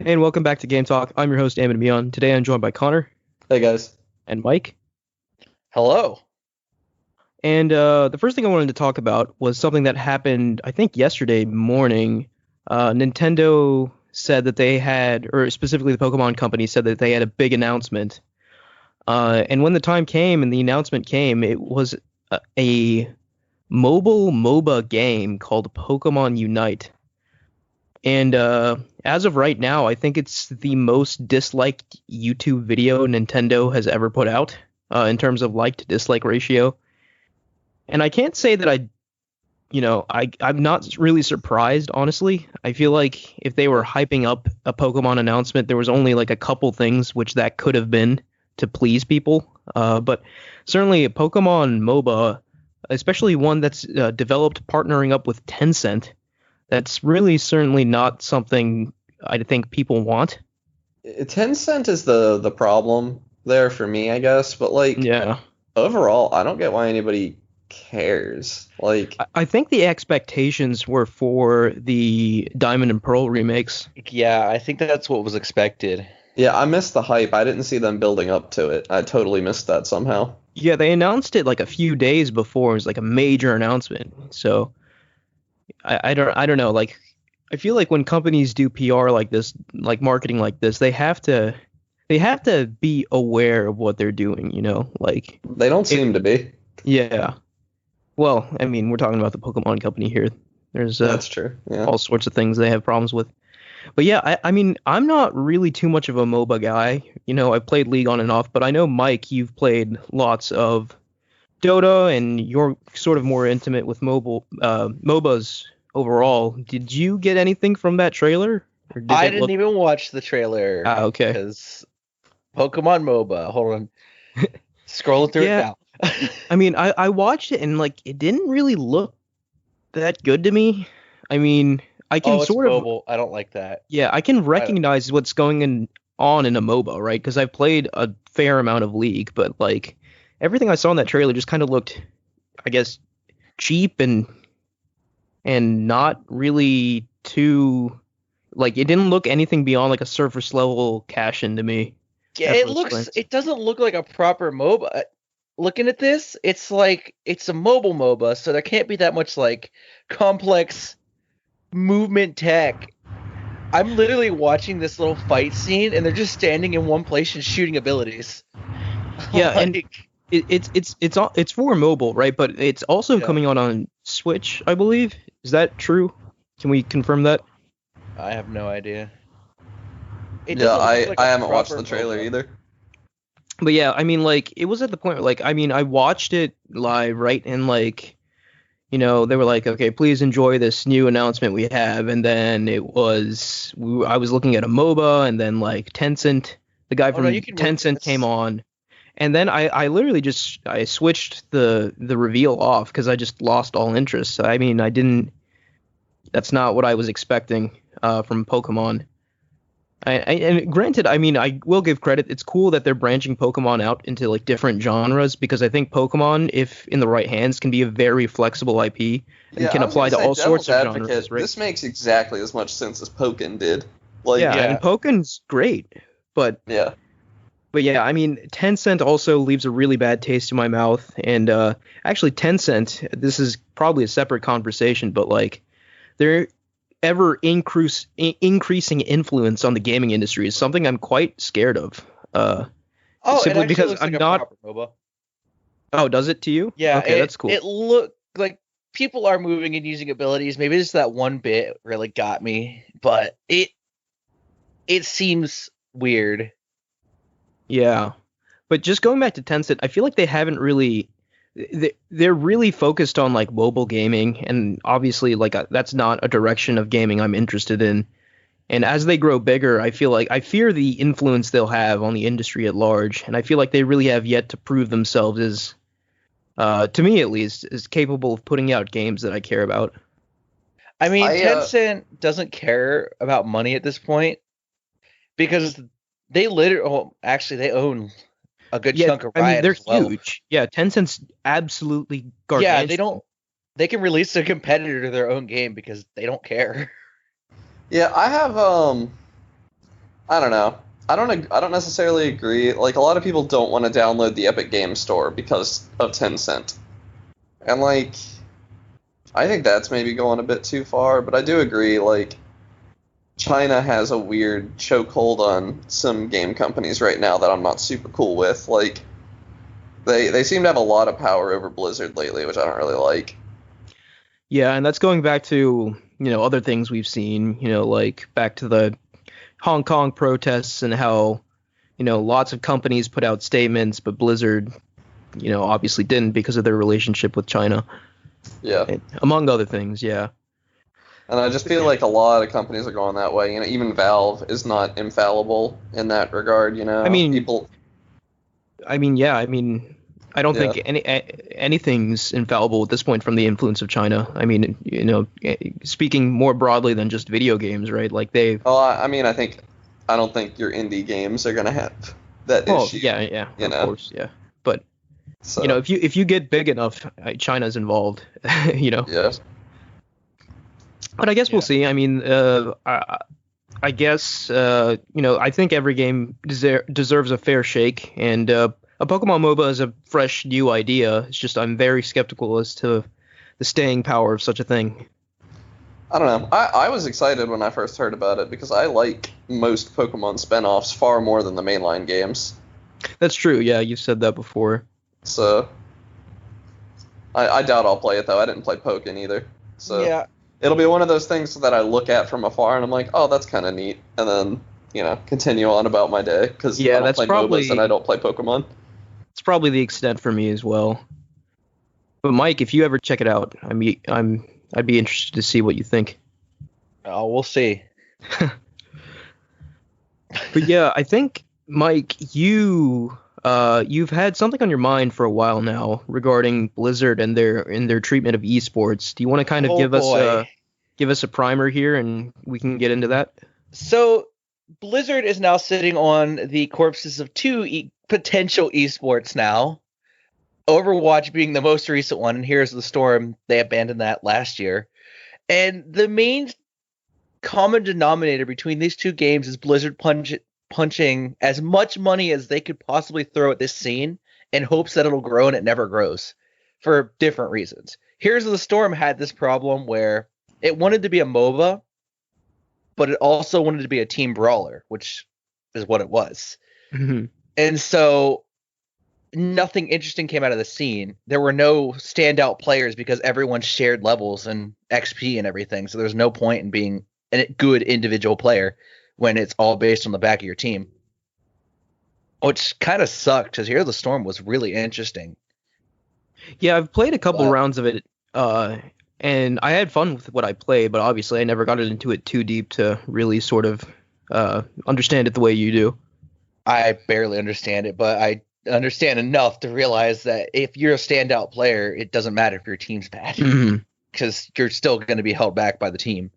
And welcome back to Game Talk. I'm your host, Amin Mion. Today I'm joined by Connor Hey guys. and Mike. Hello. And the first thing I wanted to talk about was something that happened, I think, yesterday morning. Nintendo said that they had, or specifically the Pokemon Company said that they had a big announcement. And when the time came and the announcement came, it was a mobile MOBA game called Pokemon Unite. And as of right now, I think it's the most disliked YouTube video Nintendo has ever put out in terms of like to dislike ratio. And I can't say that I'm not really surprised, honestly. I feel like if they were hyping up a Pokemon announcement, there was only like a couple things which that could have been to please people. But certainly a Pokemon MOBA, especially one that's developed partnering up with Tencent, that's really certainly not something I think people want. Tencent is the problem there for me, I guess, but Yeah. overall, I don't get why anybody cares. I think the expectations were for the Diamond and Pearl remakes. Yeah, I think that's what was expected. Yeah, I missed the hype. I didn't see them building up to it. I totally missed that somehow. Yeah, they announced it like a few days before. It was like a major announcement. So I don't know. Like I feel like when companies do PR like this, like marketing like this, they have to be aware of what they're doing, you know? Like They don't seem to be. yeah. Well, I mean, we're talking about the Pokemon Company here. There's That's true. Yeah. all sorts of things they have problems with. But yeah, I mean, I'm not really too much of a MOBA guy. You know, I've played League on and off, but I know, Mike, you've played lots of Dota, and you're sort of more intimate with MOBAs overall. Did you get anything from that trailer? Or did I it didn't look... even watch the trailer. Okay. Because Pokemon MOBA. Hold on. Scrolling through Yeah. it now. I mean, I watched it, and like it didn't really look that good to me. I mean, I can it's sort of... mobile. I don't like that. Yeah, I can recognize what's on in a MOBA, right? Because I've played a fair amount of League, but like everything I saw in that trailer just kind of looked, I guess, cheap and not really too, like, it didn't look anything beyond like a surface level cash in to me. Yeah, at first glance. it doesn't look like a proper MOBA. Looking at this, it's like it's a mobile MOBA, so there can't be that much like complex movement tech. I'm literally watching this little fight scene, and they're just standing in one place and shooting abilities. Yeah, and it's for mobile, right? But it's also coming out on Switch, I believe. Is that true? Can we confirm that? I have no idea. I haven't watched the trailer either. But yeah, I mean, like, it was at the point where, like, I mean, I watched it live, right? And, like, you know, they were like, okay, please enjoy this new announcement we have. And then I was looking at a MOBA, and then, like, Tencent, the guy from Tencent came on. And then I literally I switched the reveal off because I just lost all interest. I mean, that's not what I was expecting from Pokemon. And granted, I mean, I will give credit. It's cool that they're branching Pokemon out into like different genres, because I think Pokemon, if in the right hands, can be a very flexible IP and can apply to all sorts of genres. Right? This makes exactly as much sense as Pokken did. And Poken's great, but yeah, I mean, Tencent also leaves a really bad taste in my mouth. And actually, Tencent, this is probably a separate conversation, but like they're ever increasing influence on the gaming industry is something I'm quite scared of. Simply because I'm not. Oh, does it to you? Yeah. Okay, that's cool. It looked like people are moving and using abilities. Maybe just that one bit really got me, but it seems weird. Yeah, but just going back to Tencent, I feel like they haven't really. They're really focused on like mobile gaming, and obviously like that's not a direction of gaming I'm interested in. And as they grow bigger, I fear the influence they'll have on the industry at large, and I feel like they really have yet to prove themselves as, to me at least, as capable of putting out games that I care about. I mean, Tencent doesn't care about money at this point because they they own a good chunk of Riot. They're huge. Yeah, Tencent's absolutely gargantuan. Yeah, they can release a competitor to their own game because they don't care. Yeah, I have I don't know. I don't necessarily agree. Like a lot of people don't want to download the Epic Game Store because of Tencent. And like I think that's maybe going a bit too far, but I do agree like China has a weird chokehold on some game companies right now that I'm not super cool with. Like they seem to have a lot of power over Blizzard lately, which I don't really like. Yeah, and that's going back to, other things we've seen, like back to the Hong Kong protests and how, lots of companies put out statements, but Blizzard, obviously didn't because of their relationship with China, Yeah. among other things. Yeah. And I just feel like a lot of companies are going that way. You know, even Valve is not infallible in that regard, you I know. mean, People yeah. I mean, I don't yeah. think anything's infallible at this point from the influence of China. I mean, speaking more broadly than just video games, right? Like they. Well, I mean, I don't think your indie games are gonna have that Oh, issue, yeah, yeah, you of know. course, yeah. But So, if you get big enough, China's involved, you know. yeah. But I guess we'll Yeah. see. I mean, I guess I think every game deserves a fair shake, and a Pokemon MOBA is a fresh new idea. It's just I'm very skeptical as to the staying power of such a thing. I don't know. I was excited when I first heard about it because I like most Pokemon spin-offs far more than the mainline games. That's true. Yeah, you've said that before. So, I doubt I'll play it though. I didn't play Pokken either. So, Yeah. it'll be one of those things that I look at from afar and I'm like, oh, that's kind of neat, and then continue on about my day because I Yeah, don't that's play MOBAs and I probably don't play Pokemon. it's probably the extent for me as well. But Mike, if you ever check it out, I'd be interested to see what you think. Oh, we'll see. But yeah, I think Mike, you've had something on your mind for a while now regarding Blizzard and their treatment of esports. Do you want to kind of Oh boy. give us a primer here and we can get into that? So Blizzard is now sitting on the corpses of two potential esports now. Overwatch being the most recent one, and Here's the Storm, they abandoned that last year. And the main common denominator between these two games is Blizzard punching as much money as they could possibly throw at this scene in hopes that it'll grow, and it never grows for different reasons. Here's the Storm had this problem where it wanted to be a MOBA, but it also wanted to be a team brawler, which is what it was. Mhm. And so nothing interesting came out of the scene. There were no standout players because everyone shared levels and XP and everything. So there's no point in being a good individual player when it's all based on the back of your team. Which kind of sucked because Here the Storm was really interesting. Yeah, I've played a couple But rounds of it, and I had fun with what I played, but obviously I never got into it too deep to really sort of understand it the way you do. I barely understand it, but I understand enough to realize that if you're a standout player, it doesn't matter if your team's bad Mhm. because you're still going to be held back by the team.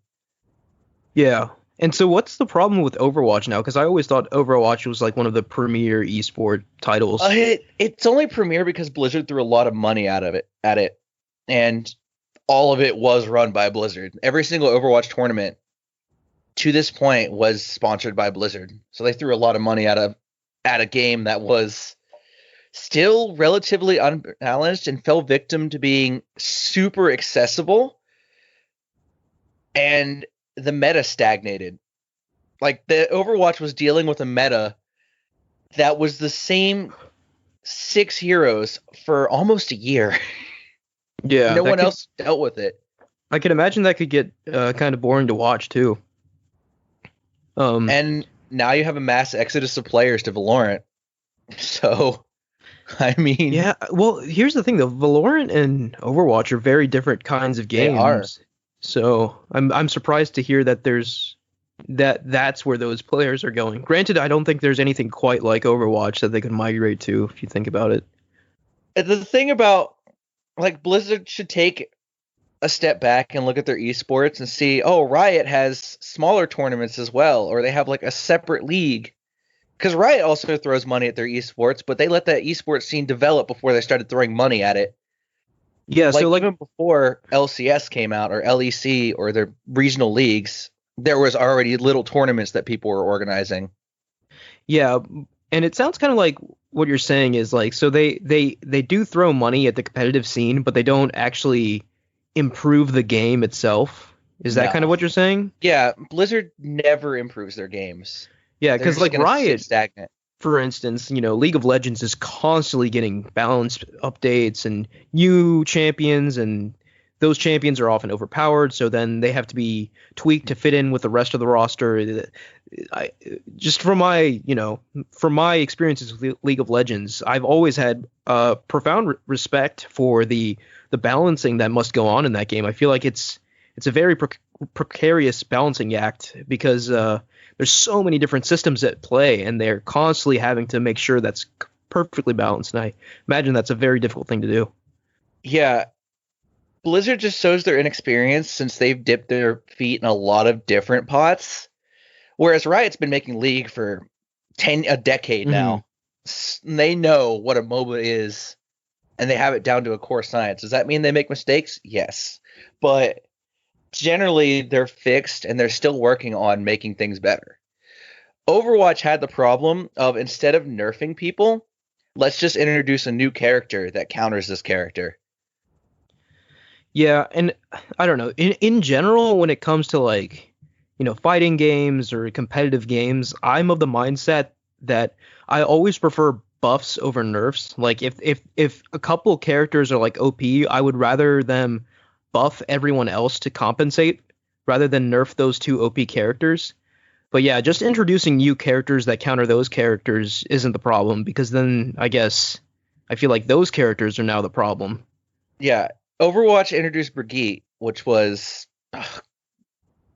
Yeah. And so what's the problem with Overwatch now? Because I always thought Overwatch was like one of the premier esport titles. It's only Premier because Blizzard threw a lot of money out of it at it, and all of it was run by Blizzard. Every single Overwatch tournament to this point was sponsored by Blizzard, so they threw a lot of money at a game that was still relatively unbalanced and fell victim to being super accessible, and the meta stagnated. Like the Overwatch was dealing with a meta that was the same 6 heroes for almost a year. Yeah, No one else dealt with it. I can imagine that could get kind of boring to watch too. And now you have a mass exodus of players to Valorant. So, I mean, Yeah, well, here's the thing though. Valorant and Overwatch are very different kinds of they are. games. So I'm surprised to hear that that's where those players are going. Granted, I don't think there's anything quite like Overwatch that they could migrate to if you think about it. The thing about, like, Blizzard should take a step back and look at their esports and see, oh, Riot has smaller tournaments as well, or they have like a separate league. Because Riot also throws money at their esports, but they let that esports scene develop before they started throwing money at it. Yeah, Like so like even before LCS came out or LEC or their regional leagues, there was already little tournaments that people were organizing. Yeah, and it sounds kind of like what you're saying is like, so they do throw money at the competitive scene, but they don't actually improve the game itself. Is that kind of No. what you're saying? Yeah, Blizzard never improves their games. Yeah, They're because just like gonna sit Riot, stagnant. for instance, League of Legends is constantly getting balanced updates and new champions, and those champions are often overpowered, so then they have to be tweaked to fit in with the rest of the roster. Just from my experiences with League of Legends, I've always had profound respect for the balancing that must go on in that game. I feel like it's a very precarious balancing act because there's so many different systems at play, and they're constantly having to make sure that's perfectly balanced. And I imagine that's a very difficult thing to do. Yeah, Blizzard just shows their inexperience since they've dipped their feet in a lot of different pots. Whereas Riot's been making League for a decade now. They know what a MOBA is, and they have it down to a core science. Does that mean they make mistakes? Yes. But generally, they're fixed, and they're still working on making things better. Overwatch had the problem of, instead of nerfing people, let's just introduce a new character that counters this character. Yeah, and I don't know. In general, when it comes to like, fighting games or competitive games, I'm of the mindset that I always prefer buffs over nerfs. Like if a couple characters are like OP, I would rather them buff everyone else to compensate rather than nerf those two OP characters. But yeah, just introducing new characters that counter those characters isn't the problem, because then I guess I feel like those characters are now the problem. Yeah, Overwatch introduced Brigitte, which was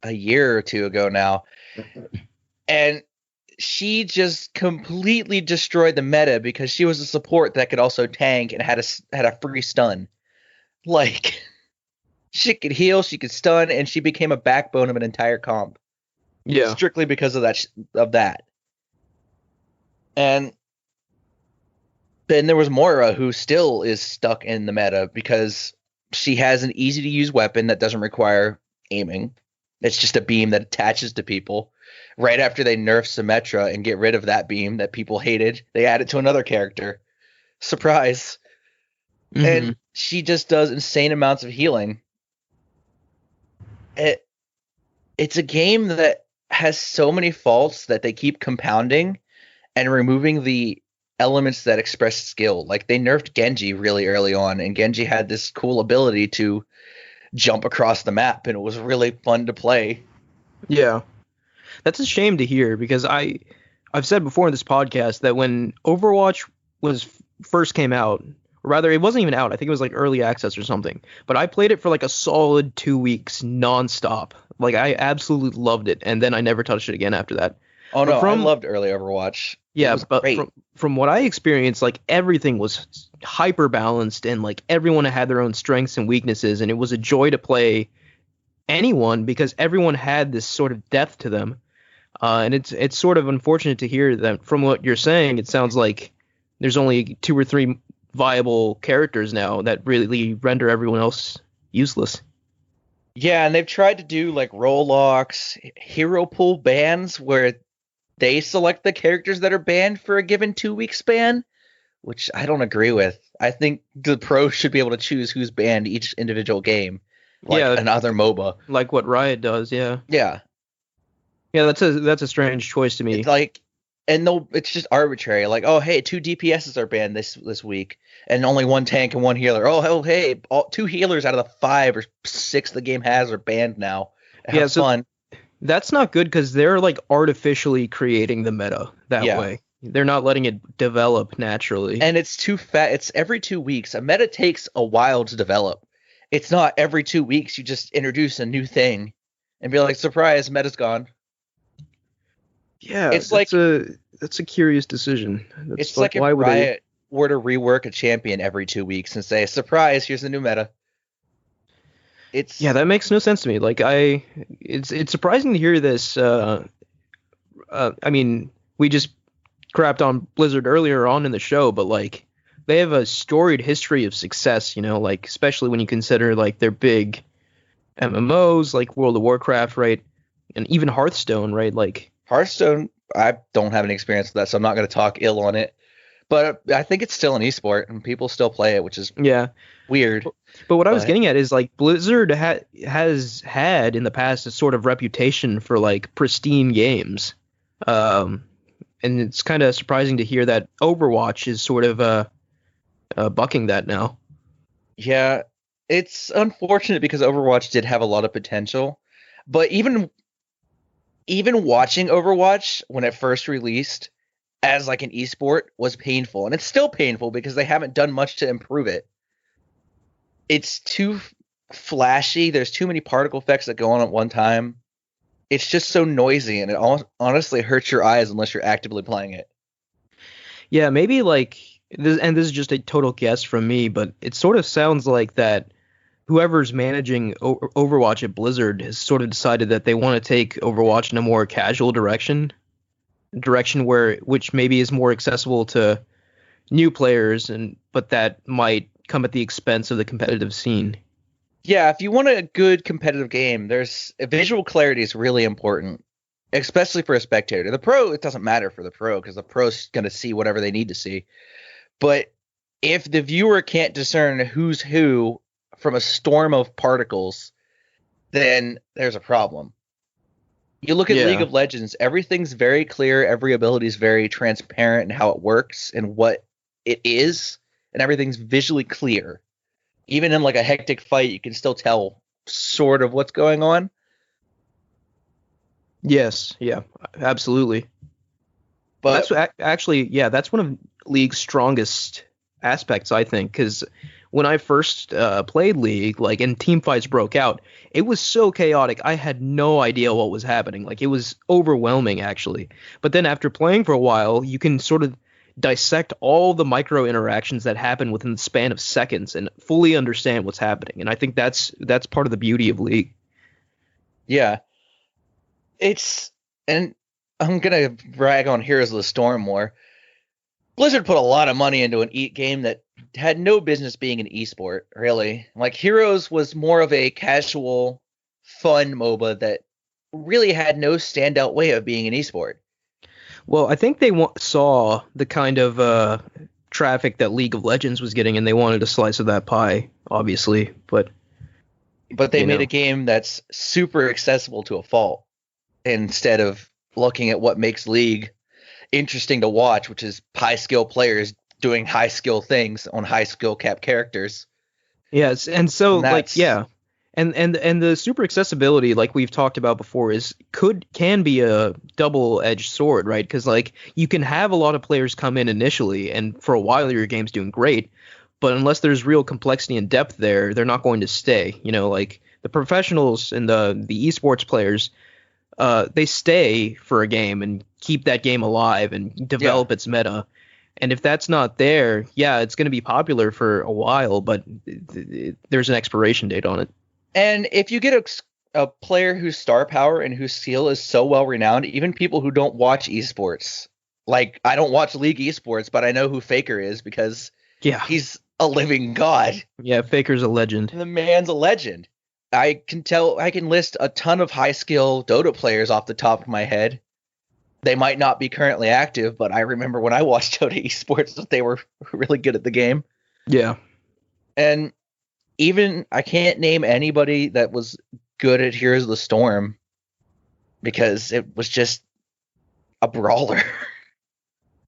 a year or two ago now, and she just completely destroyed the meta because she was a support that could also tank and had a free stun. Like, she could heal, she could stun, and she became a backbone of an entire comp. Yeah. Strictly because of that. And then there was Moira, who still is stuck in the meta because she has an easy to use weapon that doesn't require aiming. It's just a beam that attaches to people. Right after they nerf Symmetra and get rid of that beam that people hated, they add it to another character. Surprise. Mm-hmm. And she just does insane amounts of healing. It's a game that has so many faults that they keep compounding and removing the elements that express skill. Like, they nerfed Genji really early on, and Genji had this cool ability to jump across the map, and it was really fun to play. Yeah. That's a shame to hear, because I've said before in this podcast that when Overwatch first came out, or rather it wasn't even out, I think it was like early access or something, but I played it for like a solid 2 weeks nonstop. Like, I absolutely loved it, and then I never touched it again after that. Oh no, I loved early Overwatch. Yeah, but great. From what I experienced, like, everything was hyper balanced, and like everyone had their own strengths and weaknesses, and it was a joy to play anyone because everyone had this sort of depth to them. And it's sort of unfortunate to hear that from what you're saying. It sounds like there's only 2 or 3 viable characters now that really render everyone else useless. Yeah, and they've tried to do like role locks, hero pool bans where they select the characters that are banned for a given 2-week span, which I don't agree with. I think the pros should be able to choose who's banned each individual game, like another MOBA. Like what Riot does, yeah. Yeah. Yeah, that's a strange choice to me. It's like, and it's just arbitrary. Like, oh hey, 2 DPSs are banned this week, and only 1 tank and 1 healer. Oh hey, 2 healers out of the 5 or 6 the game has are banned now. Have fun. That's not good, because they're like artificially creating the meta that way. They're not letting it develop naturally. And it's too fat. It's every 2 weeks. A meta takes a while to develop. It's not every 2 weeks you just introduce a new thing and be like, surprise, meta's gone. Yeah, that's a curious decision. It's like if Riot were to rework a champion every 2 weeks and say, surprise, here's the new meta. That makes no sense to me. Like, it's surprising to hear this. I mean, we just crapped on Blizzard earlier on in the show, but like, they have a storied history of success, like, especially when you consider like their big MMOs like World of Warcraft, right? and even Hearthstone, right? Like, Hearthstone, I don't have any experience with that, so I'm not going to talk ill on it. But I think it's still an esport, and people still play it, which is yeah. weird. But what I was But getting at is like Blizzard has had in the past a sort of reputation for like pristine games, um, and it's kind of surprising to hear that Overwatch is sort of bucking that now. yeah, it's unfortunate because Overwatch did have a lot of potential. But even watching Overwatch when it first released as like an esport was painful, and it's still painful because they haven't done much to improve it. It's too flashy. There's too many particle effects that go on at one time. It's just so noisy, and it honestly hurts your eyes unless you're actively playing it. Yeah, maybe like this, and this is just a total guess from me, but it sort of sounds like that whoever's managing Overwatch at Blizzard has sort of decided that they want to take Overwatch in a more casual direction where which maybe is more accessible to new players, and but that might come at the expense of the competitive scene. Yeah, if you want a good competitive game, there's visual clarity is really important, especially for a spectator. The pro, it doesn't matter for the pro because the pro's going to see whatever they need to see. But if the viewer can't discern who's who from a storm of particles, then there's a problem. You look at League Yeah. of Legends, everything's very clear, every ability is very transparent in how it works and what it is, and everything's visually clear. Even in like a hectic fight, you can still tell sort of what's going on. Yes, yeah, absolutely. But Actually, yeah, that's one of League's strongest aspects, I think, because when I first played League, like, and team fights broke out, it was so chaotic. I had no idea what was happening. Like, it was overwhelming, actually. But then after playing for a while, you can sort of dissect all the micro interactions that happen within the span of seconds and fully understand what's happening. And I think that's part of the beauty of League. yeah, and I'm gonna brag on Heroes of the Storm more. Blizzard put a lot of money into an game that had no business being an esport, really. Like Heroes was more of a casual, fun MOBA that really had no standout way of being an esport. Well, I think they saw the kind of traffic that League of Legends was getting, and they wanted a slice of that pie, obviously. But They you made know, a game that's super accessible to a fault instead of looking at what makes League interesting to watch, which is high skill players doing high skill things on high skill cap characters. yes, and so And like that's yeah, and the super accessibility, like we've talked about before, can be a double-edged sword, right? Because like you can have a lot of players come in initially, and for a while your game's doing great, but unless there's real complexity and depth there, they're not going to stay. You know, like the professionals and the esports players, they stay for a game and keep that game alive and yeah. develop its meta. And if that's not there, yeah, it's going to be popular for a while, but there's an expiration date on it. And if you get a player whose star power and whose skill is so well renowned, even people who don't watch esports, like I don't watch League esports, but I know who Faker is because Yeah, he's a living god. yeah, Faker's a legend. The man's a legend. I can list a ton of high skill Dota players off the top of my head. They might not be currently active, but I remember when I watched Dota esports that they were really good at the game. Yeah, And even I can't name anybody that was good at Heroes of the Storm because it was just a brawler. It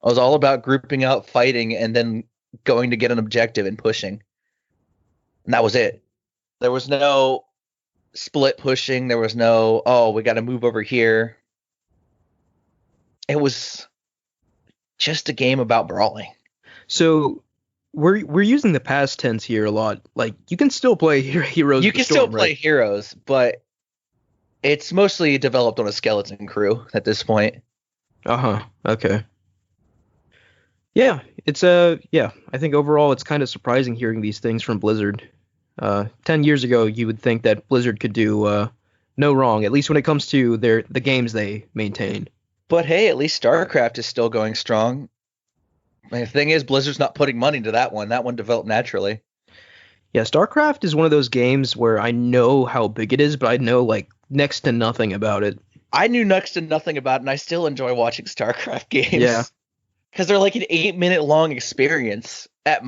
was all about grouping up, fighting, and then going to get an objective and pushing. And that was it. There was no split pushing. There was no, oh, we got to move over here. It was just a game about brawling. so we're using the past tense here a lot. Like you can still play Heroes You of the can Storm, still play right? Heroes, but it's mostly developed on a skeleton crew at this point. Uh-huh. Okay. Yeah, yeah, I think overall it's kind of surprising hearing these things from Blizzard. 10 years ago you would think that Blizzard could do no wrong, at least when it comes to the games they maintain. But hey, at least StarCraft is still going strong. And the thing is, Blizzard's not putting money into that one. That one developed naturally. Yeah, StarCraft is one of those games where I know how big it is, but I know like next to nothing about it. I knew next to nothing about it, and I still enjoy watching StarCraft games. Yeah. Because they're like an 8-minute long experience at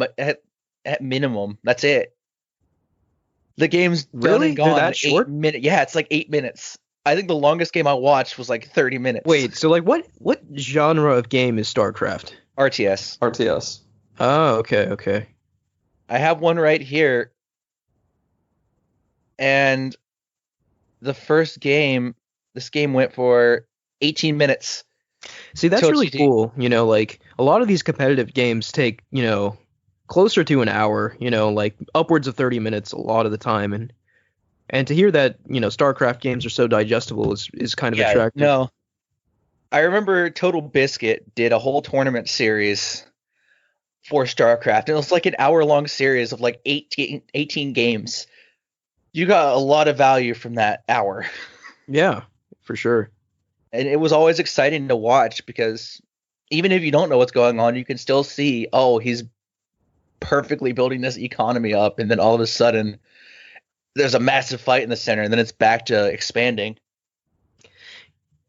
minimum. That's it. The game's done Really? and They're gone that in short? 8 minutes. Yeah, it's like 8 minutes. I think the longest game I watched was like 30 minutes. Wait, so like what genre of game is StarCraft? RTS. RTS. Oh, okay. I have one right here, and this game went for 18 minutes. See, that's So really it's- cool. Like a lot of these competitive games take, closer to an hour, like upwards of 30 minutes a lot of the time. And to hear that, StarCraft games are so digestible is kind of attractive. No. I remember Total Biscuit did a whole tournament series for StarCraft, and it was like an hour-long series of like 18 games. You got a lot of value from that hour. Yeah, for sure. And it was always exciting to watch because even if you don't know what's going on, you can still see, oh, he's perfectly building this economy up, and then all of a sudden there's a massive fight in the center, and then it's back to expanding.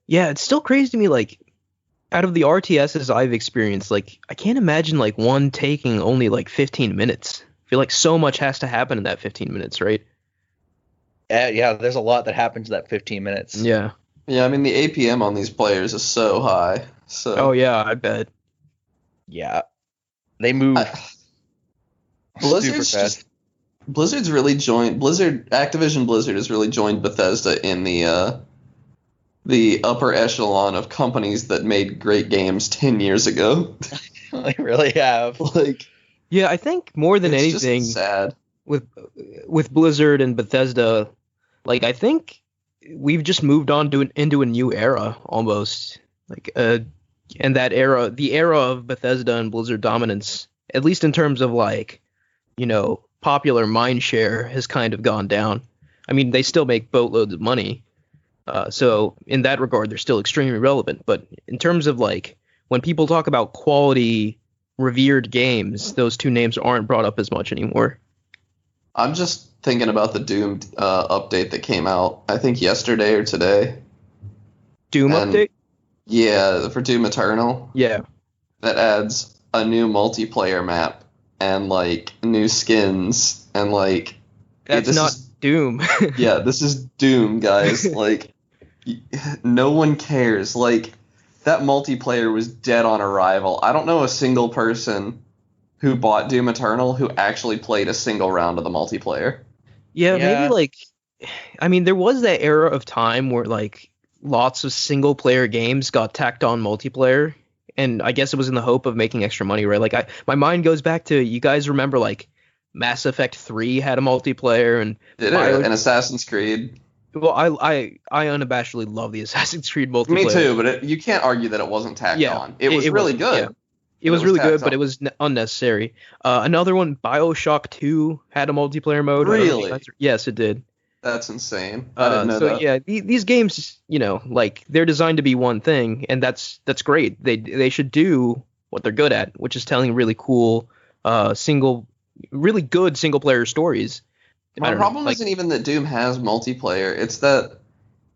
Yeah, it's still crazy to me, like, out of the RTSs I've experienced, like, I can't imagine, like, one taking only, like, 15 minutes. I feel like so much has to happen in that 15 minutes, right? Yeah, there's a lot that happens in that 15 minutes. Yeah. Yeah, I mean the APM on these players is so high. So Oh, yeah, I bet. Yeah. They move Blizzard's super fast. Blizzard's really joined Activision Blizzard has really joined Bethesda in the upper echelon of companies that made great games 10 years ago. They really have. Like, Yeah, I think more than it's anything just sad. with Blizzard and Bethesda, like, I think we've just moved on into a new era almost. Like, and that era, the era of Bethesda and Blizzard dominance, at least in terms of like, popular mind share, has kind of gone down. I mean, they still make boatloads of money, so in that regard, they're still extremely relevant. But in terms of like when people talk about quality, revered games, those two names aren't brought up as much anymore. I'm just thinking about the Doom update that came out, I think yesterday or today. Doom And- update? Yeah, for Doom Eternal. Yeah. That adds a new multiplayer map and like new skins and like That's this not is- Doom. yeah, this is Doom, guys. Like no one cares. Like that multiplayer was dead on arrival. I don't know a single person who bought Doom Eternal who actually played a single round of the multiplayer. Yeah, Yeah. maybe like, I mean, there was that era of time where like lots of single player games got tacked on multiplayer, and I guess it was in the hope of making extra money, right? Like my mind goes back to, you guys remember like Mass Effect 3 had a multiplayer, and Did it? And Assassin's Creed. well, I unabashedly love the Assassin's Creed multiplayer. Me too, but you can't argue that it wasn't tacked Yeah, on. It was really wasn't, good. yeah. It was was really good, tacked but on. it was unnecessary. Another one, BioShock 2, had a multiplayer mode. I don't know if you Really? guys- Yes, it did. That's insane. I didn't know so that. yeah, these games, like they're designed to be one thing, and that's great. They should do what they're good at, which is telling really cool, really good single player stories. I My don't know, problem like- isn't even that Doom has multiplayer. It's that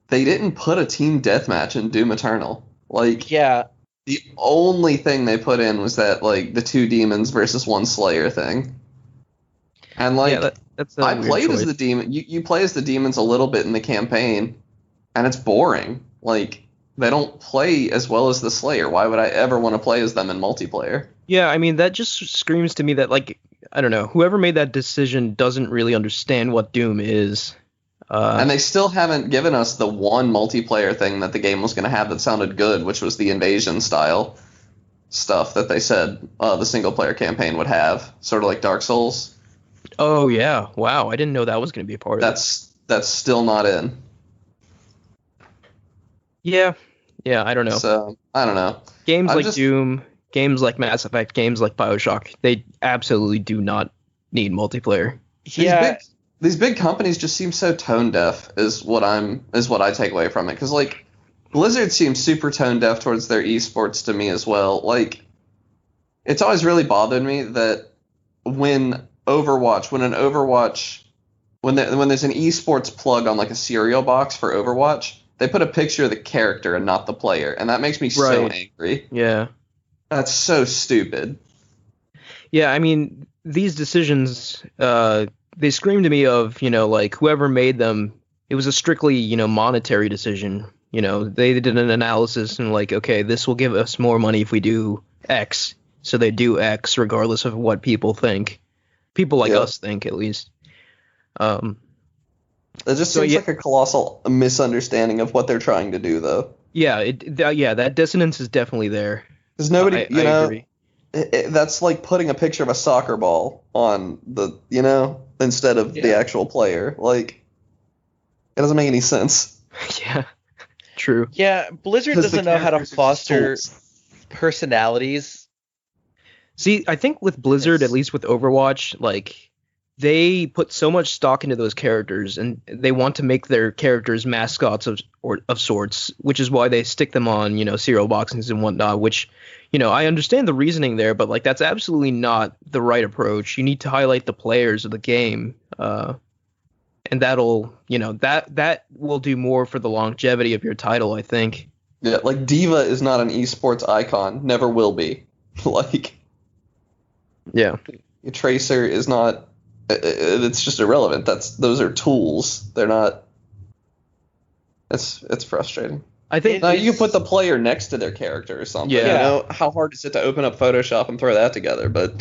they didn't put a team deathmatch in Doom Eternal. Like Yeah. the only thing they put in was that like the 2 demons versus 1 Slayer thing. And like yeah, that's a I weird played as choice. the demon. You play as the demons a little bit in the campaign, and it's boring. Like they don't play as well as the Slayer. Why would I ever want to play as them in multiplayer? Yeah, I mean, that just screams to me that, like, I don't know, whoever made that decision doesn't really understand what Doom is. And they still haven't given us the one multiplayer thing that the game was going to have that sounded good, which was the invasion style stuff that they said the single player campaign would have, sort of like Dark Souls. Oh yeah, wow, I didn't know that was going to be a part of it. That's still not in. Yeah, I don't know. So I don't know. Games I'm like just- Doom, games like Mass Effect, games like BioShock, they absolutely do not need multiplayer. These big companies just seem so tone deaf is what I take away from it, because like Blizzard seems super tone deaf towards their esports to me as well. Like it's always really bothered me that when there's an esports plug on like a cereal box for Overwatch, They put a picture of the character and not the player, and that makes me so Right. angry. Yeah. That's so stupid. Yeah, I mean, these decisions, they scream to me of, like whoever made them, it was a strictly, monetary decision. They did an analysis and like, okay, this will give us more money if we do X. So they do X regardless of what people think. People like Yeah. us think, at least. Um, It just So, seems yeah- like a colossal misunderstanding of what they're trying to do, though. yeah, that dissonance is definitely there. Because nobody, I you know, agree. that's like putting a picture of a soccer ball on the, instead of the Yeah. actual player. Like, it doesn't make any sense. Yeah, true. Yeah, Blizzard 'Cause the doesn't know how to characters are just foster tools. personalities. See, I think with Blizzard, It's- at least with Overwatch, like they put so much stock into those characters, and they want to make their characters mascots of sorts, which is why they stick them on, cereal boxes and whatnot. Which, I understand the reasoning there, but like that's absolutely not the right approach. You need to highlight the players of the game, and that'll, that will do more for the longevity of your title, I think. Yeah, like Diva is not an esports icon, never will be. Like, Yeah. Tracer is not. It's just irrelevant. Those are tools. They're not. It's frustrating. I think Now you can put the player next to their character or something. Yeah. How hard is it to open up Photoshop and throw that together? But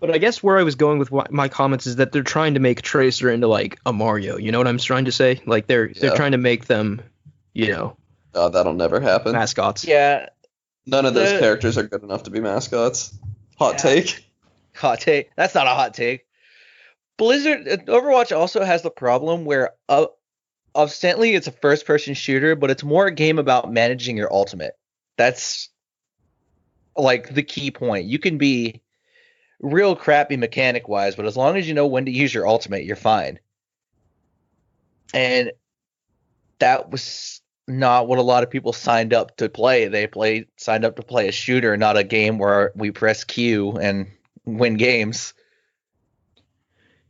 But I guess where I was going with my comments is that they're trying to make Tracer into like a Mario. You know what I'm trying to say? Like they're Yeah. trying to make them, that'll never happen. mascots. Yeah, None of those The- characters are good enough to be mascots. Hot Yeah. take. hot take. That's not a hot take. Blizzard Overwatch also has the problem where ostensibly it's a first-person shooter, but it's more a game about managing your ultimate. That's like the key point. You can be real crappy mechanic-wise, but as long as you know when to use your ultimate, you're fine. And that was not what a lot of people signed up to play. They signed up to play a shooter, not a game where we press Q and win games.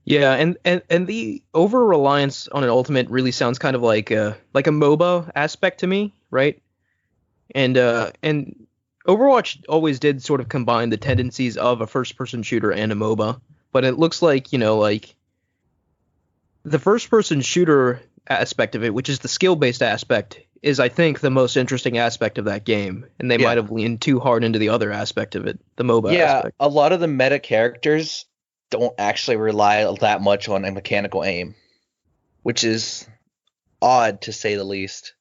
Yeah, and the over reliance on an ultimate really sounds kind of like a MOBA aspect to me, right? And Overwatch always did sort of combine the tendencies of a first person shooter and a MOBA, but it looks like, like the first person shooter aspect of it, which is the skill based aspect, is I think the most interesting aspect of that game, and they Yeah. might have leaned too hard into the other aspect of it, the MOBA Yeah, aspect. a lot of the meta characters don't actually rely that much on a mechanical aim, which is odd to say the least.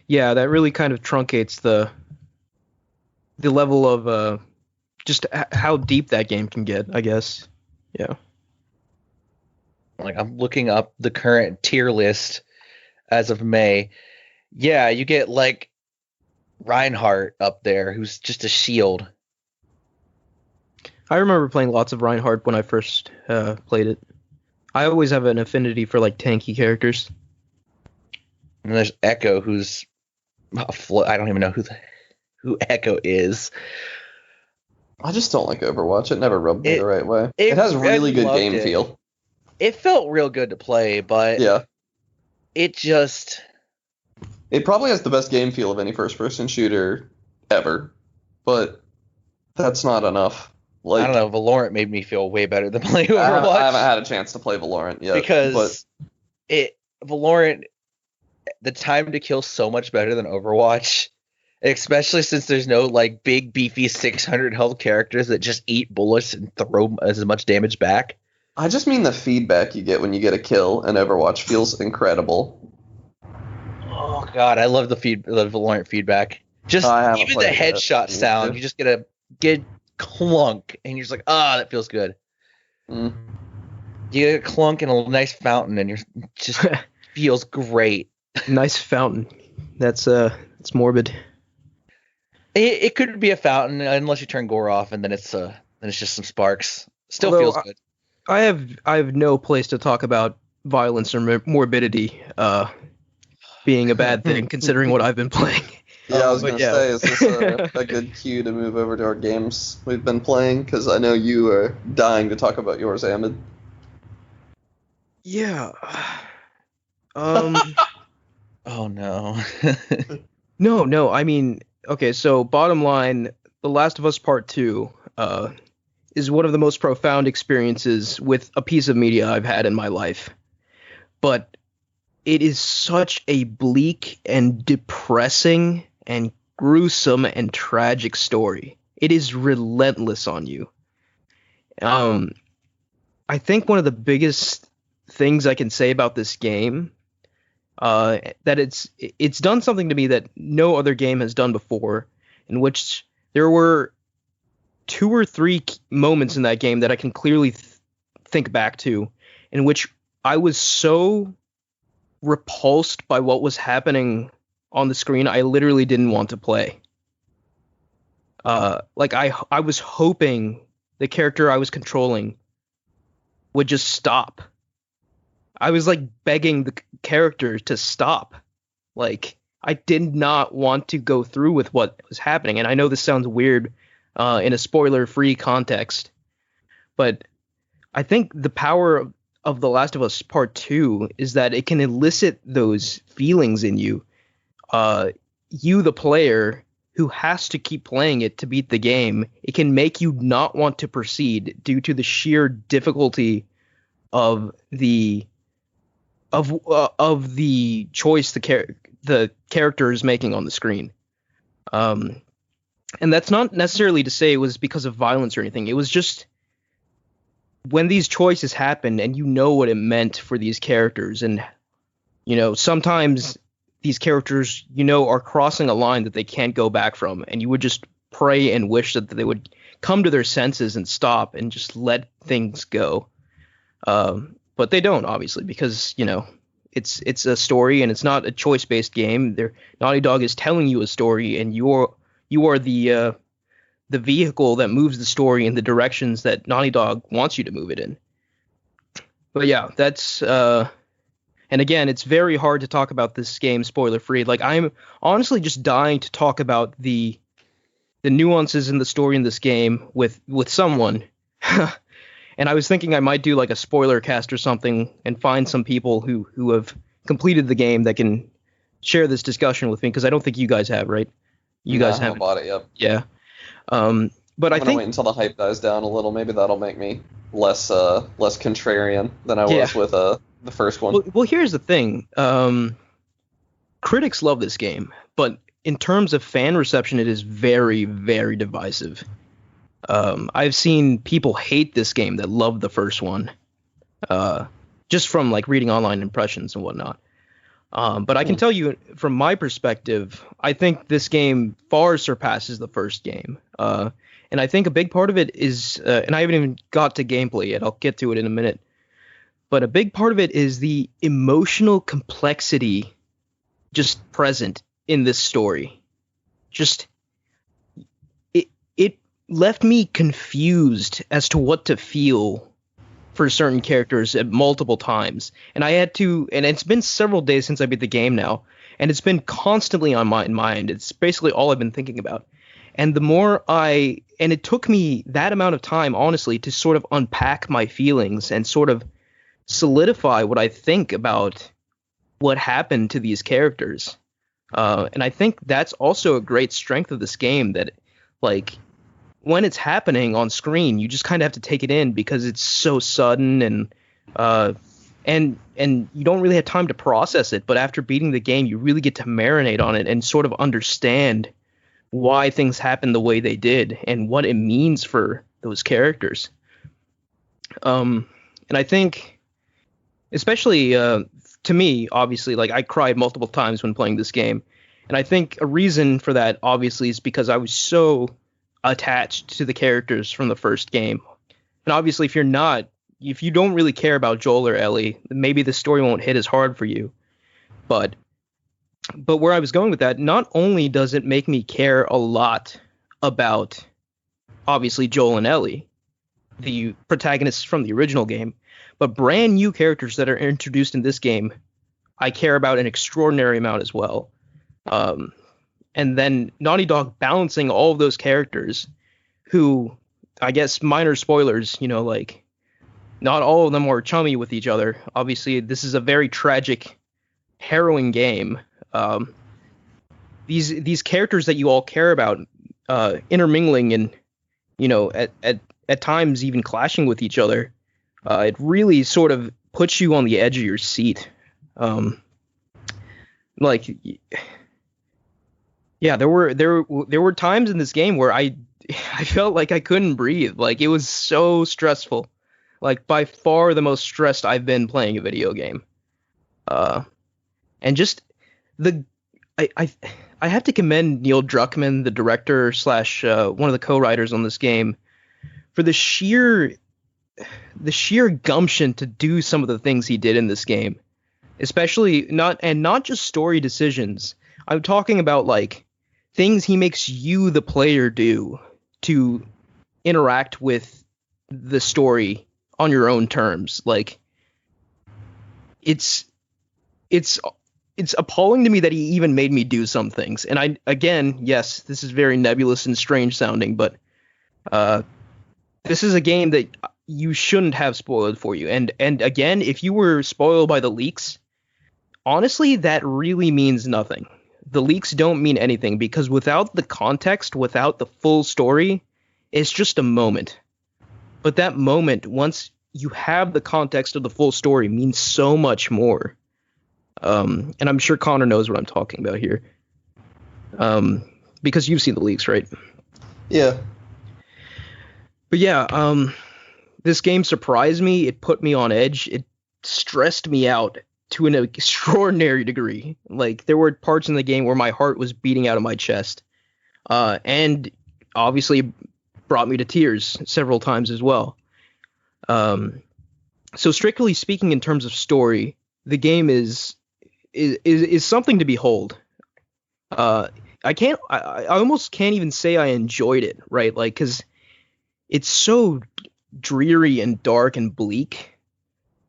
Yeah, that really kind of truncates the level of just how deep that game can get, I guess. Yeah. Like I'm looking up the current tier list as of May. Yeah, you get like Reinhardt up there, who's just a shield. I remember playing lots of Reinhardt when I first played it. I always have an affinity for like tanky characters. And there's Echo, who's I don't even know who Echo is. I just don't like Overwatch. It never rubbed me It- the right way. it- It has I really good loved game it. feel. It felt real good to play, but Yeah. it just It probably has the best game feel of any first-person shooter ever, but that's not enough. Like, I don't know. Valorant made me feel way better than playing Overwatch. I haven't had a chance to play Valorant yet. because Valorant, the time to kill so much better than Overwatch, especially since there's no like big beefy 600 health characters that just eat bullets and throw as much damage back. I just mean the feedback you get when you get a kill in Overwatch feels incredible. Oh god, I love the Valorant feedback. Just I haven't even the played it yet. headshot Me sound, too. you just get a good clunk, and you're just like, that feels good. Mm. You get a clunk and a nice fountain, and you're just feels great. Nice fountain. That's morbid. It could be a fountain unless you turn gore off, and then it's just some sparks. Still Although, feels good. I have no place to talk about violence or morbidity being a bad thing, considering what I've been playing. Yeah, I was But gonna yeah. say, is this a good cue to move over to our games we've been playing? Because I know you are dying to talk about yours, Ahmed. Yeah. Oh no. No, I mean, okay, so bottom line, The Last of Us Part 2 is one of the most profound experiences with a piece of media I've had in my life. But it is such a bleak and depressing and gruesome and tragic story. It is relentless on you. Um, I think one of the biggest things I can say about this game, that it's done something to me that no other game has done before, in which there were two or three moments in that game that I can clearly think back to, in which I was so repulsed by what was happening on the screen, I literally didn't want to play. Like I was hoping the character I was controlling would just stop. I was like begging the character to stop. Like I did not want to go through with what was happening. And I know this sounds weird in a spoiler-free context, but I think the power of The Last of Us Part 2 is that it can elicit those feelings in you. You, the player, who has to keep playing it to beat the game, it can make you not want to proceed due to the sheer difficulty of the choice the character is making on the screen. And that's not necessarily to say it was because of violence or anything. It was just when these choices happen and you know what it meant for these characters, and sometimes these characters are crossing a line that they can't go back from, and you would just pray and wish that they would come to their senses and stop and just let things go. But they don't, obviously, because it's a story and it's not a choice-based game. Naughty Dog is telling you a story, and you are the vehicle that moves the story in the directions that Naughty Dog wants you to move it in. But yeah, that's and again, it's very hard to talk about this game spoiler free. Like, I'm honestly just dying to talk about the nuances in the story in this game with someone. And I was thinking I might do like a spoiler cast or something and find some people who have completed the game that can share this discussion with me, because I don't think you guys have, right? You guys haven't bought it yet. Yeah. But I'm I gonna think wait until the hype dies down a little. Maybe that'll make me less contrarian than I was with the first one. Well, here's the thing. Critics love this game, but in terms of fan reception, it is very, very divisive. I've seen people hate this game that love the first one, just from like reading online impressions and whatnot. But I can tell you from my perspective, I think this game far surpasses the first game. And I think a big part of it is, and I haven't even got to gameplay yet, I'll get to it in a minute, but a big part of it is the emotional complexity just present in this story. Just, it left me confused as to what to feel for certain characters at multiple times. And I had to, and it's been several days since I beat the game now, and it's been constantly on my mind. It's basically all I've been thinking about. And and it took me that amount of time, honestly, to sort of unpack my feelings and sort of solidify what I think about what happened to these characters. And I think that's also a great strength of this game, that like when it's happening on screen, you just kind of have to take it in because it's so sudden, and you don't really have time to process it. But after beating the game, you really get to marinate on it and sort of understand why things happen the way they did and what it means for those characters. And I think, especially to me, obviously, like I cried multiple times when playing this game. And I think a reason for that, obviously, is because I was so attached to the characters from the first game. And obviously, if you don't really care about Joel or Ellie, maybe the story won't hit as hard for you. But where I was going with that, not only does it make me care a lot about, obviously, Joel and Ellie, the protagonists from the original game, but brand new characters that are introduced in this game, I care about an extraordinary amount as well. And then Naughty Dog balancing all of those characters who, I guess, minor spoilers, like not all of them are chummy with each other. Obviously, this is a very tragic, harrowing game. Um, these characters that you all care about intermingling and at times even clashing with each other. It really sort of puts you on the edge of your seat. Like, yeah, there were times in this game where I felt like I couldn't breathe. Like, it was so stressful. Like, by far the most stressed I've been playing a video game. And just the I have to commend Neil Druckmann, the director slash one of the co-writers on this game, for the sheer gumption to do some of the things he did in this game, especially not just story decisions. I'm talking about like things he makes you, the player, do to interact with the story on your own terms. Like, it's appalling to me that he even made me do some things. And again, yes, this is very nebulous and strange sounding, but this is a game that you shouldn't have spoiled for you. And again, if you were spoiled by the leaks, honestly, that really means nothing. The leaks don't mean anything, because without the context, without the full story, it's just a moment. But that moment, once you have the context of the full story, means so much more. And I'm sure Connor knows what I'm talking about here. Because you've seen the leaks, right? Yeah. But yeah, this game surprised me. It put me on edge. It stressed me out to an extraordinary degree. Like, there were parts in the game where my heart was beating out of my chest. And obviously brought me to tears several times as well. So strictly speaking, in terms of story, the game is something to behold. I almost can't even say I enjoyed it, right? Like, because it's so dreary and dark and bleak,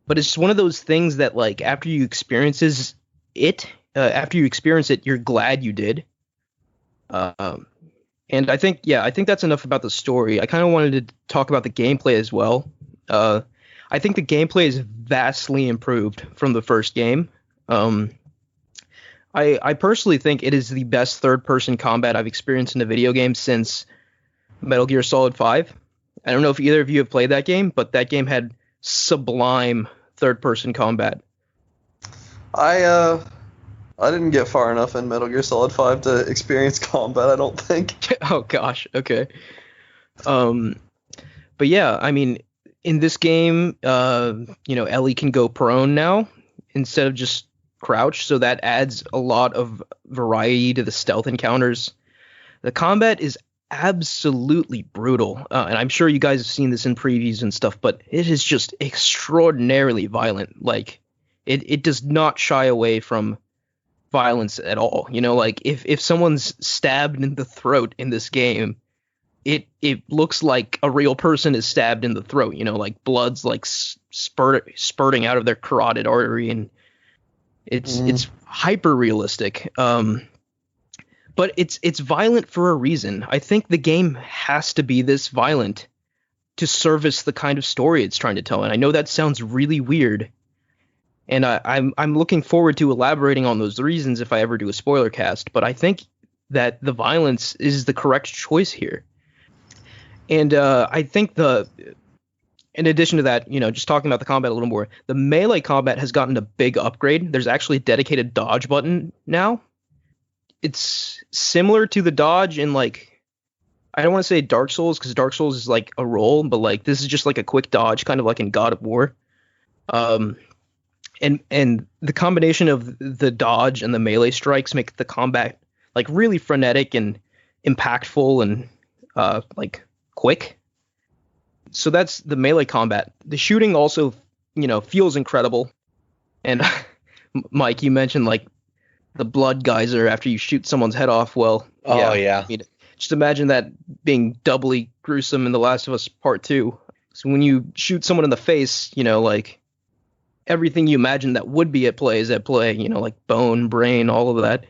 but it's one of those things that, like, after you experience it, you're glad you did. And I think that's enough about the story. I kind of wanted to talk about the gameplay as well. I think the gameplay is vastly improved from the first game. I personally think it is the best third-person combat I've experienced in a video game since Metal Gear Solid 5. I don't know if either of you have played that game, but that game had sublime third-person combat. I didn't get far enough in Metal Gear Solid 5 to experience combat, I don't think. Oh gosh, okay. But yeah, I mean, in this game, Ellie can go prone now instead of just crouch, so that adds a lot of variety to the stealth encounters. The combat is absolutely brutal, and I'm sure you guys have seen this in previews and stuff, but it is just extraordinarily violent. Like, it does not shy away from violence at all. Like, if someone's stabbed in the throat in this game, it looks like a real person is stabbed in the throat. Like, blood's like spurting out of their carotid artery, and it's hyper realistic. But it's violent for a reason. I think the game has to be this violent to service the kind of story it's trying to tell. And I know that sounds really weird, and I'm looking forward to elaborating on those reasons if I ever do a spoiler cast. But I think that the violence is the correct choice here. And I think in addition to that, just talking about the combat a little more, the melee combat has gotten a big upgrade. There's actually a dedicated dodge button now. It's similar to the dodge in, like, I don't want to say Dark Souls, because Dark Souls is like a roll, but like this is just like a quick dodge, kind of like in God of War. And the combination of the dodge and the melee strikes make the combat like really frenetic and impactful and like quick. So that's the melee combat. The shooting also, feels incredible. And Mike, you mentioned like the blood geyser after you shoot someone's head off. Well, yeah. I mean, just imagine that being doubly gruesome in The Last of Us Part 2. So when you shoot someone in the face, like everything you imagine that would be at play is at play, like bone, brain, all of that.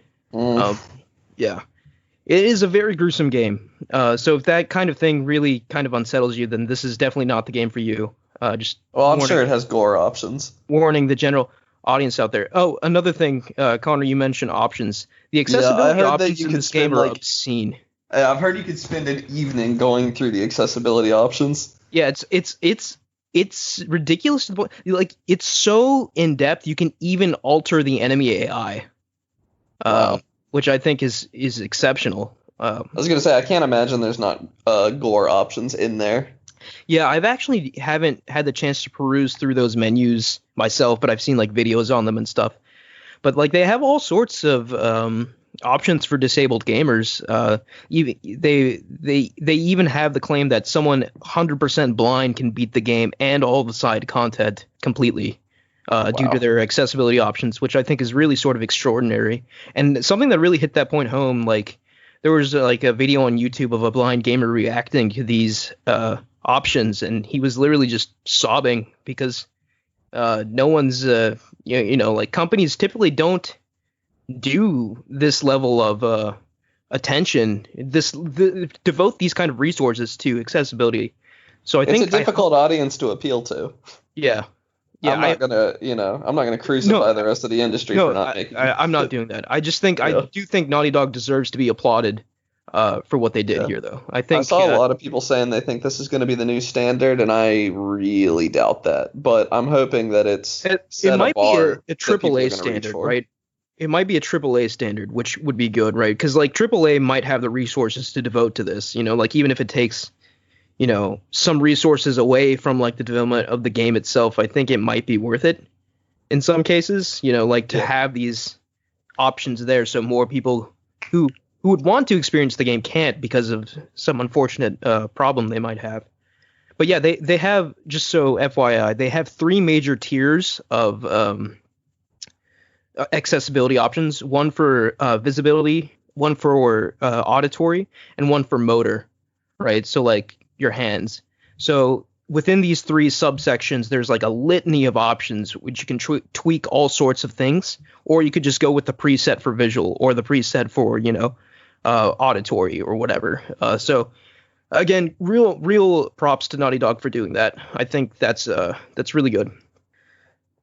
Yeah. It is a very gruesome game. So if that kind of thing really kind of unsettles you, then this is definitely not the game for you. Well, I'm sure it has gore options. Warning the general. audience out there. Oh, another thing, Connor, you mentioned options. The Yeah, I accessibility heard that options you in could this game spend are like obscene. I've heard you could spend an evening going through the accessibility options. Yeah, it's ridiculous to the point. Like it's so in depth, you can even alter the enemy AI, Wow. which I think is exceptional. I was gonna say I can't imagine there's not gore options in there. Yeah, I've actually haven't had the chance to peruse through those menus myself, but I've seen like videos on them and stuff. But like they have all sorts of options for disabled gamers. Even they even have the claim that someone 100% blind can beat the game and all the side content completely. Due to Wow. their accessibility options, which I think is really sort of extraordinary. And something that really hit that point home, like there was like a video on YouTube of a blind gamer reacting to these options, and he was literally just sobbing because no one's like companies typically don't do this level of attention, devote these kind of resources to accessibility. So I It's a think difficult audience to appeal to. yeah. Yeah, I'm not gonna crucify the rest of the industry for no, not making. I'm not doing that. I just think I Yeah. do think Naughty Dog deserves to be applauded for what they did Yeah. here, though. I I think saw a lot of people saying they think this is going to be the new standard, and I really doubt that. But I'm hoping that it's it set might be bar a that people triple are A gonna reach standard, for. right? It might be a triple A standard, which would be good, right? Because like triple A might have the resources to devote to this, like even if it takes, some resources away from like the development of the game itself, I think it might be worth it in some cases, like to Yeah. have these options there so more people who would want to experience the game can't because of some unfortunate problem they might have. But yeah, they have, just so FYI, they have three major tiers of accessibility options: one for visibility, one for auditory, and one for motor. Right, so like your hands. So within these three subsections, there's like a litany of options which you can tweak all sorts of things, or you could just go with the preset for visual or the preset for auditory or whatever. So again, real props to Naughty Dog for doing that. I think that's really good.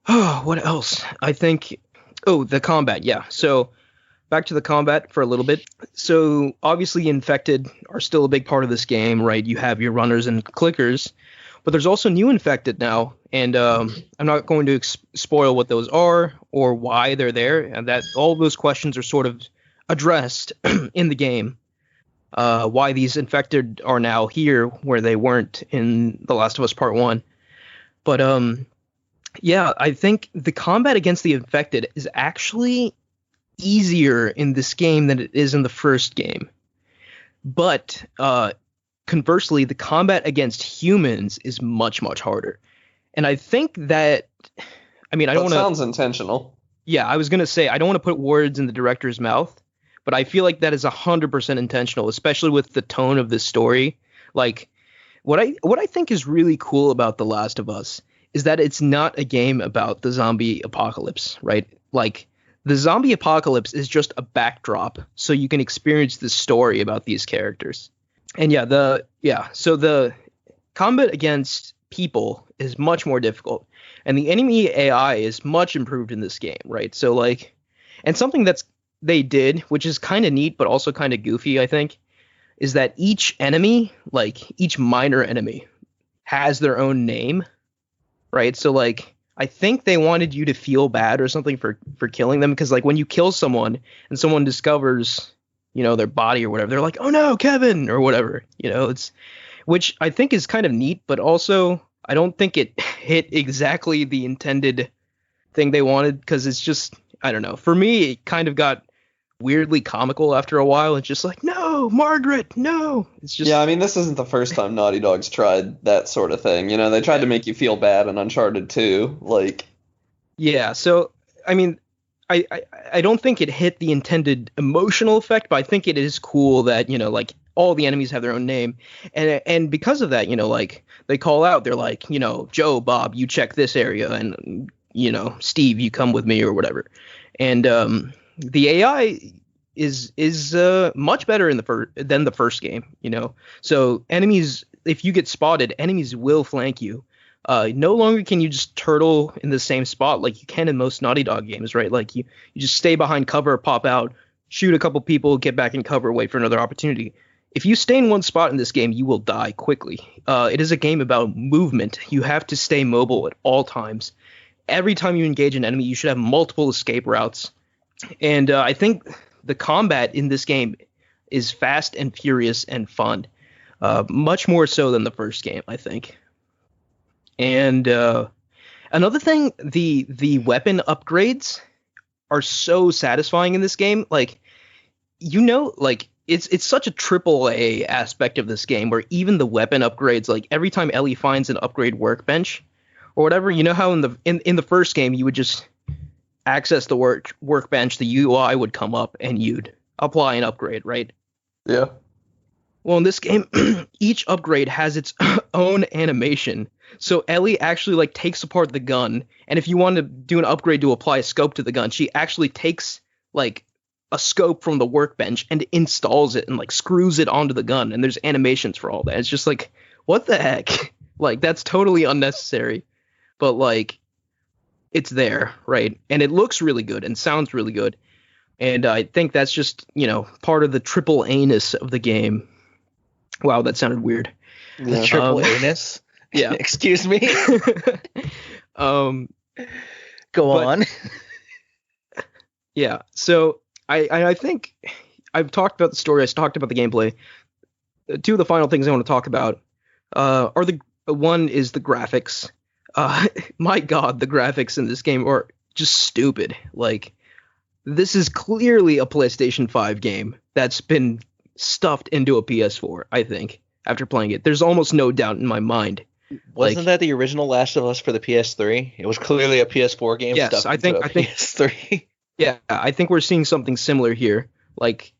Oh, what else? I think, the combat. Yeah. So back to the combat for a little bit. So obviously infected are still a big part of this game, right? You have your runners and clickers, but there's also new infected now, and I'm not going to spoil what those are or why they're there, and that all those questions are sort of addressed in the game. Why these infected are now here where they weren't in The Last of Us Part 1. But yeah, I think the combat against the infected is actually easier in this game than it is in the first game. But conversely, the combat against humans is much, much harder. And I think that, I mean, I don't That want to. sounds intentional. Yeah, I was going to say, I don't want to put words in the director's mouth, but I feel like that is 100% intentional, especially with the tone of this story. Like, what I think is really cool about The Last of Us is that it's not a game about the zombie apocalypse, right? Like, the zombie apocalypse is just a backdrop so you can experience the story about these characters. And so the combat against people is much more difficult, and the enemy AI is much improved in this game, right? So like, and something that's they did, which is kind of neat but also kind of goofy, I think, is that each enemy, like each minor enemy, has their own name, right? So like, I think they wanted you to feel bad or something for killing them, because like when you kill someone and someone discovers, their body or whatever, they're like, "Oh no, Kevin," or whatever. It's, which I think is kind of neat, but also I don't think it hit exactly the intended thing they wanted, because it's just, I don't know. For me, it kind of got weirdly comical after a while. It's just like, "No, Margaret, no." It's just, Yeah, I mean, this isn't the first time Naughty Dog's tried that sort of thing. They tried to make you feel bad in Uncharted 2. Like, yeah. So I mean, I don't think it hit the intended emotional effect, but I think it is cool that, like all the enemies have their own name, and because of that, like they call out, they're like, "Joe, Bob, you check this area, and Steve, you come with me," or whatever. And the AI is much better than the first game. So enemies, if you get spotted, enemies will flank you. No longer can you just turtle in the same spot like you can in most Naughty Dog games, right? Like you just stay behind cover, pop out, shoot a couple people, get back in cover, wait for another opportunity. If you stay in one spot in this game, you will die quickly. It is a game about movement. You have to stay mobile at all times. Every time you engage an enemy, you should have multiple escape routes. And I think the combat in this game is fast and furious and fun. Much more so than the first game, I think. And another thing, the weapon upgrades are so satisfying in this game. Like, like it's such a triple A aspect of this game where even the weapon upgrades, like every time Ellie finds an upgrade workbench or whatever, you know how in the first game you would just access the workbench, the UI would come up and you'd apply an upgrade, right? Yeah. Well, in this game, each upgrade has its own animation. So Ellie actually like takes apart the gun, and if you want to do an upgrade to apply a scope to the gun, she actually takes like a scope from the workbench and installs it and like screws it onto the gun, and there's animations for all that. It's just like, what the heck? Like, that's totally unnecessary, but like it's there, right? And it looks really good and sounds really good. And I think that's just, part of the triple anus of the game. Wow, that sounded weird. The triple anus? Yeah. Excuse me? Go on. Yeah, so I think I've talked about the story, I talked about the gameplay. Two of the final things I want to talk about are one is the graphics. My God, the graphics in this game are just stupid. Like, this is clearly a PlayStation 5 game that's been stuffed into a PS4, I think, after playing it. There's almost no doubt in my mind. Wasn't that the original Last of Us for the PS3? It was clearly a PS4 game stuffed into a PS3. Yeah, I think we're seeing something similar here. Like,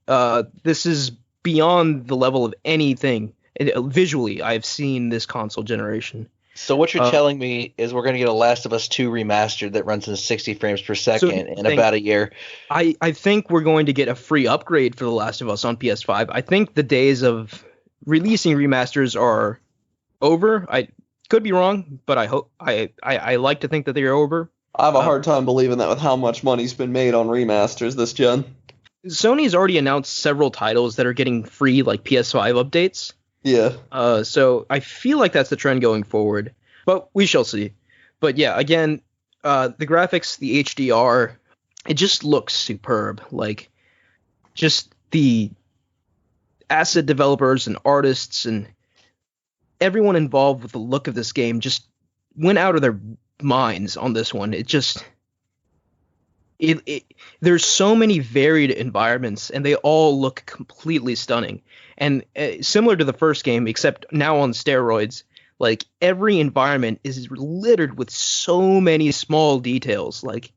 this is beyond the level of anything visually I've seen this console generation. So what you're telling me is we're going to get a Last of Us 2 remastered that runs in 60 frames per second in about a year. I think we're going to get a free upgrade for The Last of Us on PS5. I think the days of releasing remasters are over. I could be wrong, but I like to think that they are over. I have a hard time believing that with how much money's been made on remasters this gen. Sony's already announced several titles that are getting free like PS5 updates. Yeah. So I feel like that's the trend going forward, but we shall see. But yeah, again, the graphics, the HDR, it just looks superb. Like, just the asset developers and artists and everyone involved with the look of this game just went out of their minds on this one. It just there's so many varied environments and they all look completely stunning. And similar to the first game, except now on steroids, like every environment is littered with so many small details. Like,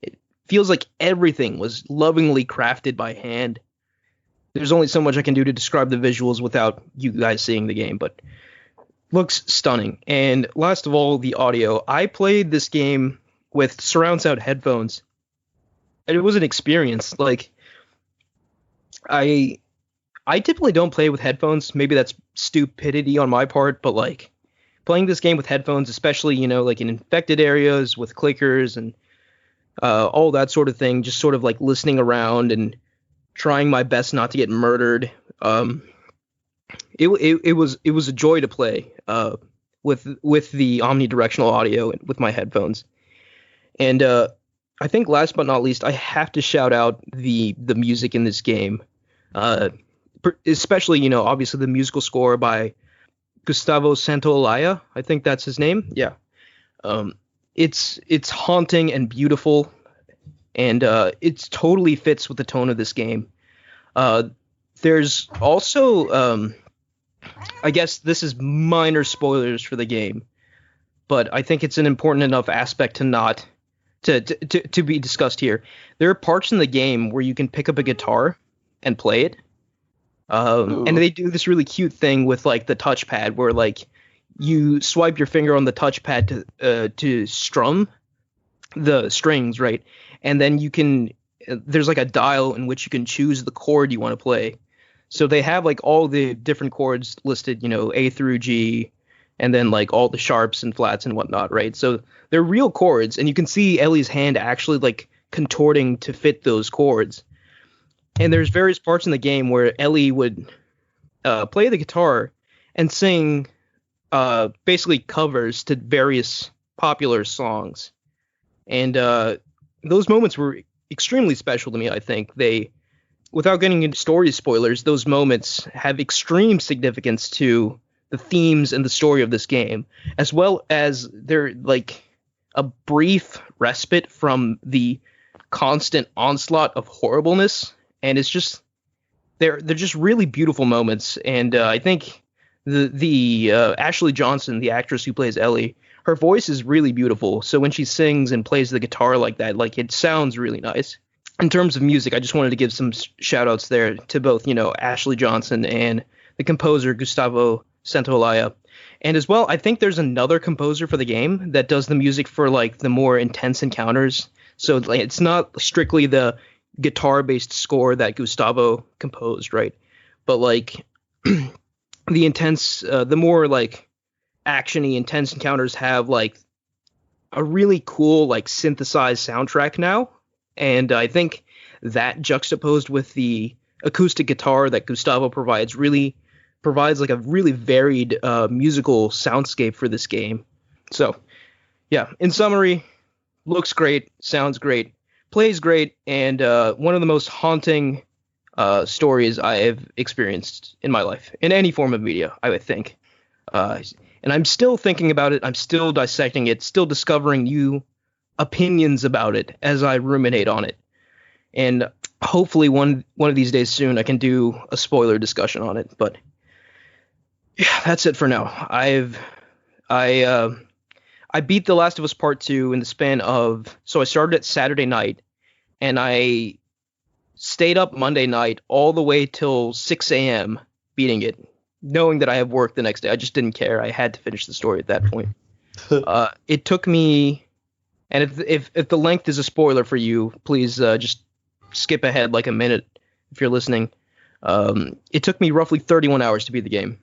it feels like everything was lovingly crafted by hand. There's only so much I can do to describe the visuals without you guys seeing the game, but looks stunning. And last of all, the audio. I played this game with surround sound headphones. And it was an experience. Like, I typically don't play with headphones. Maybe that's stupidity on my part, but like playing this game with headphones, especially, like in infected areas with clickers and all that sort of thing, just sort of like listening around and trying my best not to get murdered. It was a joy to play with the omnidirectional audio and with my headphones. And I think last but not least, I have to shout out the music in this game, especially, obviously the musical score by Gustavo Santaolalla. I think that's his name. Yeah. It's haunting and beautiful, and it totally fits with the tone of this game. There's also, I guess this is minor spoilers for the game, but I think it's an important enough aspect to be discussed here. There are parts in the game where you can pick up a guitar and play it. And they do this really cute thing with like the touchpad where like you swipe your finger on the touchpad to strum the strings, right? And then there's like a dial in which you can choose the chord you want to play. So they have like all the different chords listed, A through G, and then like all the sharps and flats and whatnot, right? So they're real chords, and you can see Ellie's hand actually like contorting to fit those chords. And there's various parts in the game where Ellie would play the guitar and sing basically covers to various popular songs. And those moments were extremely special to me, I think. Without getting into story spoilers, those moments have extreme significance to the themes and the story of this game, as well as they're like a brief respite from the constant onslaught of horribleness. And it's just they're just really beautiful moments. And I think the Ashley Johnson, the actress who plays Ellie, her voice is really beautiful. So when she sings and plays the guitar like that, like it sounds really nice. In terms of music, I just wanted to give some shout outs there to both, Ashley Johnson and the composer Gustavo Santaolalla. And as well, I think there's another composer for the game that does the music for like the more intense encounters. So like, it's not strictly the guitar based score that Gustavo composed, right? But like the more like actiony intense encounters have like a really cool like synthesized soundtrack now. And I think that juxtaposed with the acoustic guitar that Gustavo provides like a really varied musical soundscape for this game. So, yeah, in summary, looks great, sounds great, plays great, and one of the most haunting stories I have experienced in my life, in any form of media, I would think. And I'm still thinking about it, I'm still dissecting it, still discovering new opinions about it as I ruminate on it. And hopefully one of these days soon I can do a spoiler discussion on it. But yeah, that's it for now. I beat The Last of Us Part 2 in the span of, so I started it Saturday night and I stayed up Monday night all the way till 6 a.m. beating it, knowing that I have work the next day. I just didn't care. I had to finish the story at that point. It took me, and if the length is a spoiler for you, please just skip ahead like a minute if you're listening. It took me roughly 31 hours to beat the game.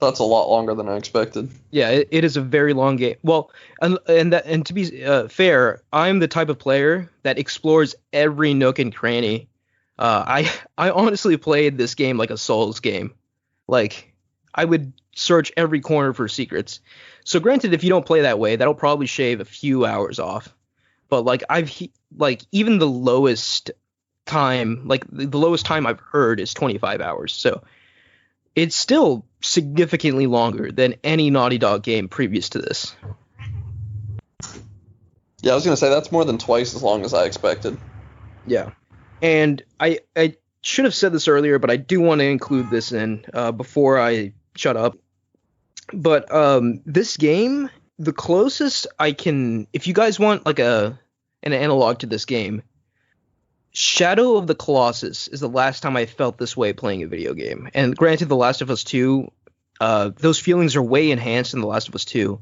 That's a lot longer than I expected. Yeah, it is a very long game. Well, and to be fair, I'm the type of player that explores every nook and cranny. I honestly played this game like a Souls game. Like, I would search every corner for secrets. So granted, if you don't play that way, that'll probably shave a few hours off. But like even the lowest time, like the lowest time I've heard is 25 hours. So it's still significantly longer than any Naughty Dog game previous to this. Yeah, I was gonna say that's more than twice as long as I expected. Yeah, and I should have said this earlier, but I do want to include this in before I shut up. But this game, the closest I can, if you guys want like an analog to this game, Shadow of the Colossus is the last time I felt this way playing a video game. And granted, The Last of Us 2, those feelings are way enhanced in The Last of Us 2.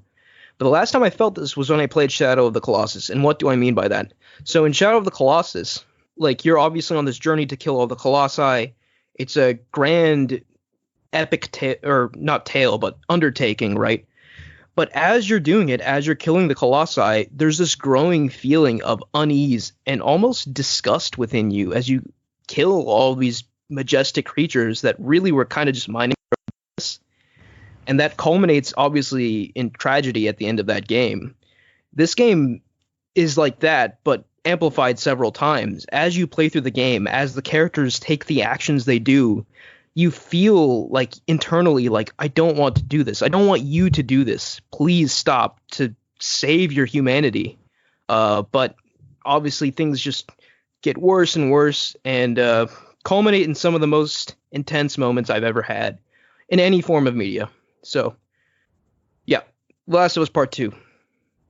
But the last time I felt this was when I played Shadow of the Colossus. And what do I mean by that? So in Shadow of the Colossus, like you're obviously on this journey to kill all the Colossi. It's a grand epic or not tale, but undertaking, right? But as you're doing it, as you're killing the Colossi, there's this growing feeling of unease and almost disgust within you as you kill all these majestic creatures that really were kind of just minding their own business. And that culminates obviously in tragedy at the end of that game. This game is like that, but amplified several times. As you play through the game, as the characters take the actions they do, you feel like internally like, I don't want to do this. I don't want you to do this. Please stop to save your humanity. But obviously things just get worse and worse and culminate in some of the most intense moments I've ever had in any form of media. So, yeah, Last of Us Part 2.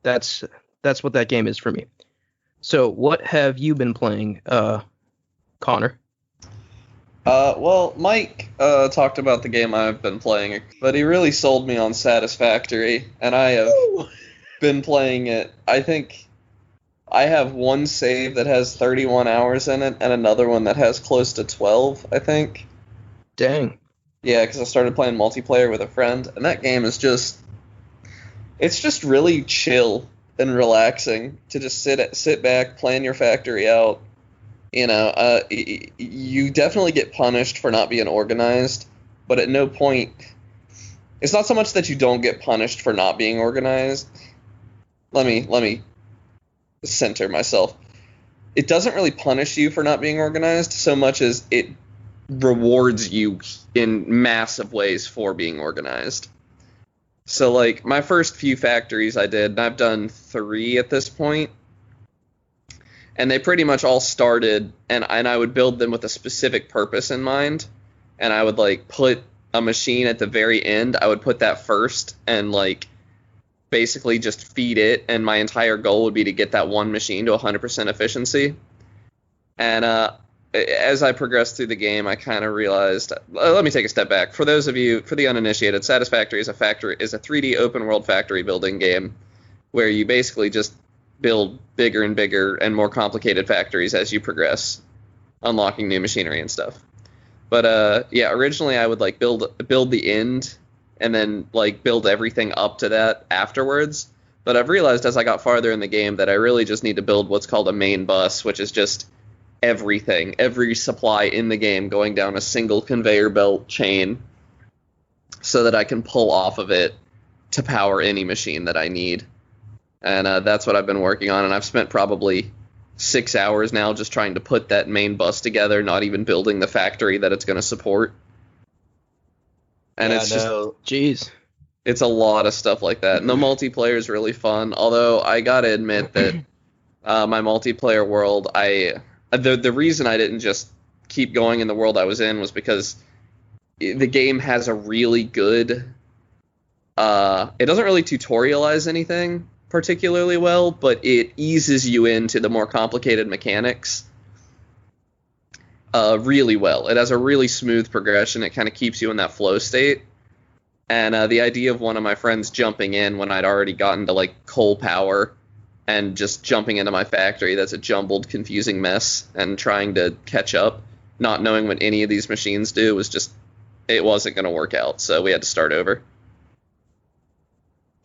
That's what that game is for me. So, what have you been playing, Connor? Well, Mike talked about the game I've been playing, but he really sold me on Satisfactory, and I have been playing it. I think I have one save that has 31 hours in it, and another one that has close to 12, I think. Dang. Yeah, because I started playing multiplayer with a friend, and that game is it's just really chill and relaxing to just sit back, plan your factory out. You definitely get punished for not being organized, but at no point, it's not so much that you don't get punished for not being organized. Let me center myself. It doesn't really punish you for not being organized so much as it rewards you in massive ways for being organized. So, like, my first few factories I did, and I've done 3 at this point, and they pretty much all started, and I would build them with a specific purpose in mind, and I would, like, put a machine at the very end. I would put that first, and, like, basically just feed it, and my entire goal would be to get that one machine to 100% efficiency. And as I progressed through the game, I kind of realized. Let me take a step back. For those of you, for the uninitiated, Satisfactory is a 3D open world factory building game where you basically just build bigger and bigger and more complicated factories as you progress, unlocking new machinery and stuff. But yeah, originally I would like build the end and then like build everything up to that afterwards. But I've realized as I got farther in the game that I really just need to build what's called a main bus, which is just everything, every supply in the game going down a single conveyor belt chain so that I can pull off of it to power any machine that I need. And that's what I've been working on, and I've spent probably 6 hours now just trying to put that main bus together, not even building the factory that it's going to support. And Yeah, it's just, Jeez. it's a lot of stuff like that. And the multiplayer is really fun, although I gotta admit that my multiplayer world, the reason I didn't just keep going in the world I was in was because the game has a really good, it doesn't really tutorialize anything particularly well, but it eases you into the more complicated mechanics really well. It has a really smooth progression. It kind of keeps you in that flow state. And the idea of one of my friends jumping in when I'd already gotten to like coal power and just jumping into my factory that's a jumbled, confusing mess and trying to catch up, not knowing what any of these machines do, was just, it wasn't going to work out. So we had to start over.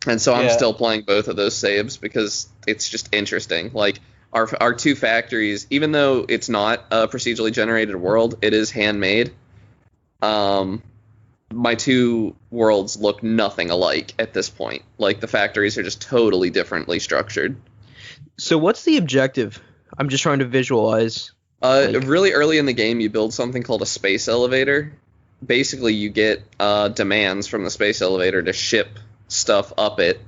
And so I'm Yeah. still playing both of those saves because it's just interesting. Like our 2 factories, even though it's not a procedurally generated world, it is handmade. My 2 worlds look nothing alike at this point. Like the factories are just totally differently structured. So what's the objective? I'm just trying to visualize. Really early in the game, you build something called a space elevator. Basically, you get demands from the space elevator to ship stuff up it,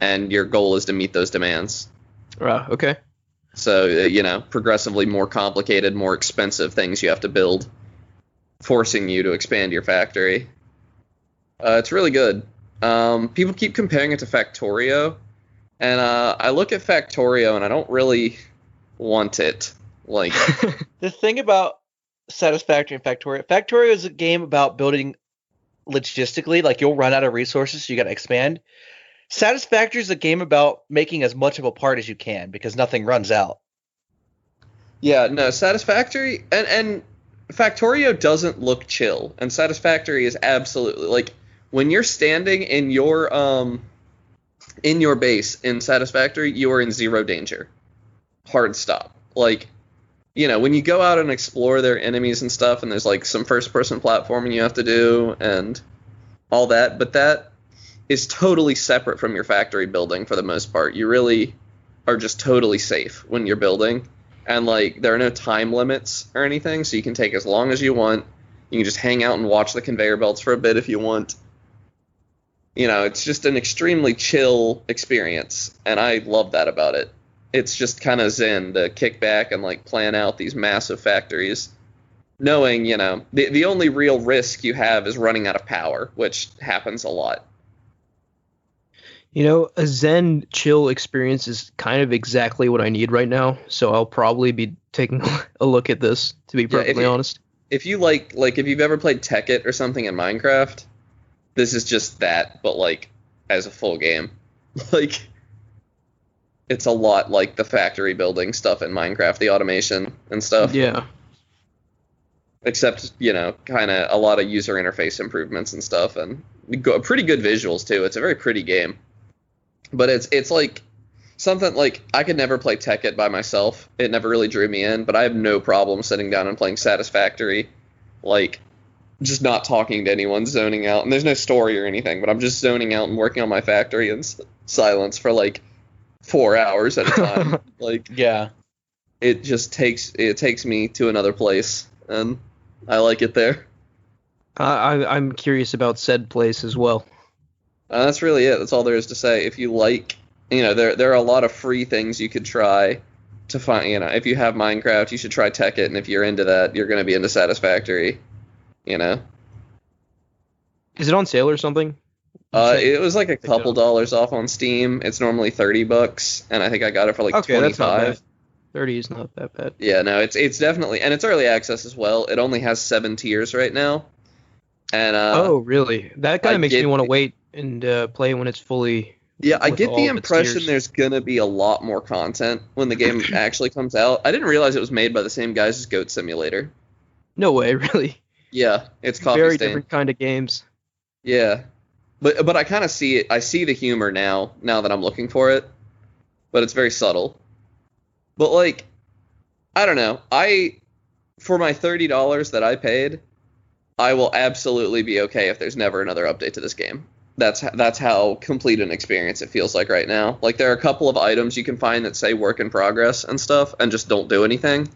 and your goal is to meet those demands. Okay. So, progressively more complicated, more expensive things you have to build, forcing you to expand your factory. It's really good. People keep comparing it to Factorio, and I look at Factorio and I don't really want it. Like, The thing about Satisfactory and Factorio is a game about building logistically. Like you'll run out of resources, so you got to expand. Satisfactory is a game about making as much of a part as you can because nothing runs out. yeah, no, Satisfactory and Factorio doesn't look chill, and Satisfactory is absolutely like when you're standing in your base in Satisfactory, you are in zero danger. Hard stop. Like, when you go out and explore their enemies and stuff, and there's like some first-person platforming you have to do and all that, but that is totally separate from your factory building for the most part. You really are just totally safe when you're building, and like there are no time limits or anything, so you can take as long as you want. You can just hang out and watch the conveyor belts for a bit if you want. It's just an extremely chill experience, and I love that about it. It's just kind of zen to kick back and like plan out these massive factories, knowing, the only real risk you have is running out of power, which happens a lot. A Zen chill experience is kind of exactly what I need right now, so I'll probably be taking a look at this, to be perfectly honest. If you like if you've ever played Tekkit or something in Minecraft, this is just that, but like as a full game. Like it's a lot like the factory building stuff in Minecraft, the automation and stuff. Yeah. except kind of a lot of user interface improvements and stuff, and pretty good visuals too. It's a very pretty game, but it's like something like I could never play Tekkit by myself. It never really drew me in, but I have no problem sitting down and playing Satisfactory, like just not talking to anyone, zoning out. And there's no story or anything, but I'm just zoning out and working on my factory in silence for like 4 hours at a time. Like, Yeah. it just takes me to another place, and I like it there. I'm curious about said place as well. That's really it. That's all there is to say. If you like, there are a lot of free things you could try to find. If you have Minecraft, you should try Tekkit, and if you're into that, you're going to be into Satisfactory. Is it on sale or something? It was like a couple dollars off on Steam. It's normally $30, and I think I got it for like okay, 25. that's not bad. 30 is not that bad. Yeah, no, it's definitely, and it's early access as well. It only has 7 tiers right now. And oh, really? That kind I of makes me get want to the- wait and play when it's fully. Yeah, I with get all the of its impression tiers. there's gonna be a lot more content when the game actually comes out. I didn't realize it was made by the same guys as Goat Simulator. No way, really. Yeah, it's Coffee Very Stain. different kind of games. Yeah, but I kind of see it. I see the humor now that I'm looking for it, but it's very subtle. But like, I don't know. For my $30 that I paid, I will absolutely be okay if there's never another update to this game. That's how complete an experience it feels like right now. Like, there are a couple of items you can find that say work in progress and stuff, and just don't do anything.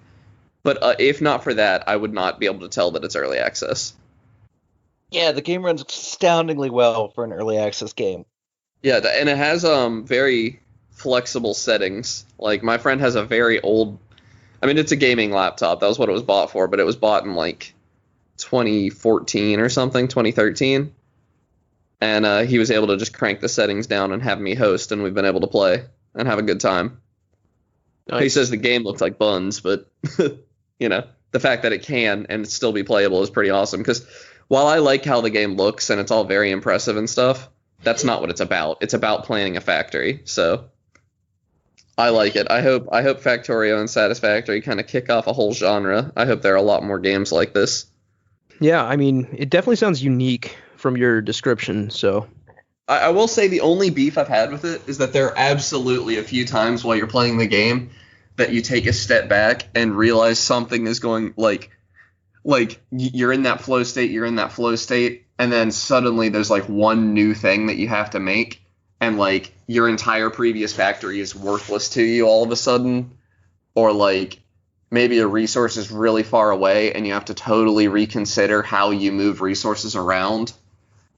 But if not for that, I would not be able to tell that it's early access. Yeah, the game runs astoundingly well for an early access game. Yeah, and it has very flexible settings. Like, my friend has a very old. I mean, it's a gaming laptop. That was what it was bought for, but it was bought in like 2014 or something, 2013. And he was able to just crank the settings down and have me host, and we've been able to play and have a good time. Nice. He says the game looks like buns, but the fact that it can and still be playable is pretty awesome. Because while I like how the game looks and it's all very impressive and stuff, that's not what it's about. It's about planning a factory. So I like it. I hope Factorio and Satisfactory kind of kick off a whole genre. I hope there are a lot more games like this. Yeah, I mean, it definitely sounds unique from your description, so. I will say the only beef I've had with it is that there are absolutely a few times while you're playing the game that you take a step back and realize something is going, like you're in that flow state, and then suddenly there's like one new thing that you have to make, and like your entire previous factory is worthless to you all of a sudden, or like maybe a resource is really far away and you have to totally reconsider how you move resources around.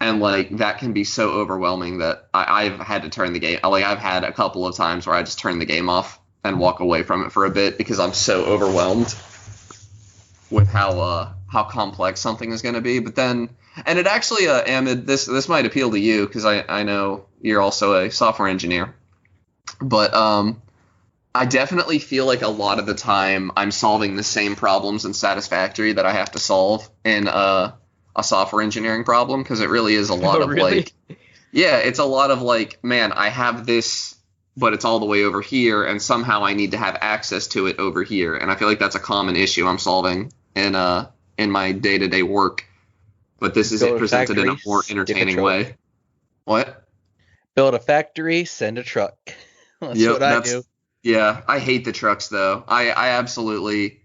And like that can be so overwhelming that I've had to turn the game. Like, I've had a couple of times where I just turn the game off and walk away from it for a bit because I'm so overwhelmed with how complex something is going to be. But then, and it actually, Ahmed, this might appeal to you because I know you're also a software engineer. But I definitely feel like a lot of the time I'm solving the same problems in Satisfactory that I have to solve in a software engineering problem, because it really is a lot of really? like, yeah, it's a lot of like, man, I have this, but it's all the way over here, and somehow I need to have access to it over here. And I feel like that's a common issue I'm solving in my day-to-day work. But this is it presented in a more entertaining way. What? Build a factory, send a truck. That's what I do. Yeah, I hate the trucks though. I absolutely.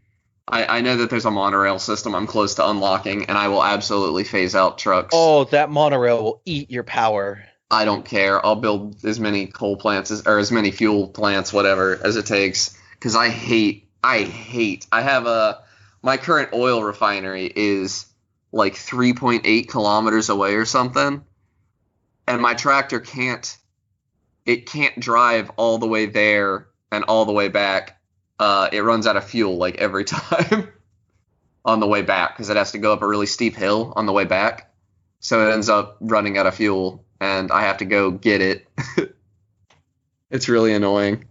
I know that there's a monorail system I'm close to unlocking, and I will absolutely phase out trucks. Oh, that monorail will eat your power. I don't care. I'll build as many coal plants or as many fuel plants, whatever, as it takes. Because I hate. I have my current oil refinery is like 3.8 kilometers away or something, and my tractor can't drive all the way there and all the way back. It runs out of fuel like every time on the way back because it has to go up a really steep hill on the way back. So it ends up running out of fuel, and I have to go get it. It's really annoying.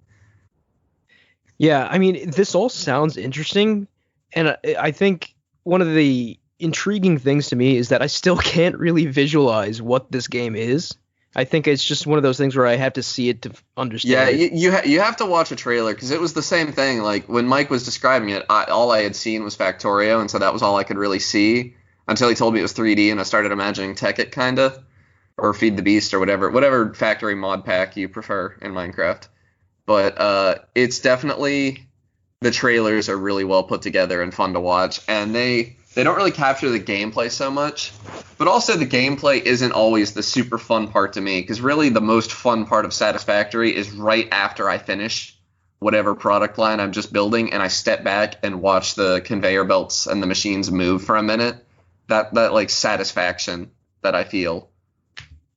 Yeah, I mean, this all sounds interesting, and I think one of the intriguing things to me is that I still can't really visualize what this game is. I think it's just one of those things where I have to see it to Yeah, understand it. you have to watch a trailer because it was the same thing. Like when Mike was describing it, all I had seen was Factorio, and so that was all I could really see until he told me it was 3D, and I started imagining Tekkit kinda, or Feed the Beast or whatever factory mod pack you prefer in Minecraft. But it's definitely the trailers are really well put together and fun to watch, and they don't really capture the gameplay so much, but also the gameplay isn't always the super fun part to me, because really the most fun part of Satisfactory is right after I finish whatever product line I'm just building, and I step back and watch the conveyor belts and the machines move for a minute. That like satisfaction that I feel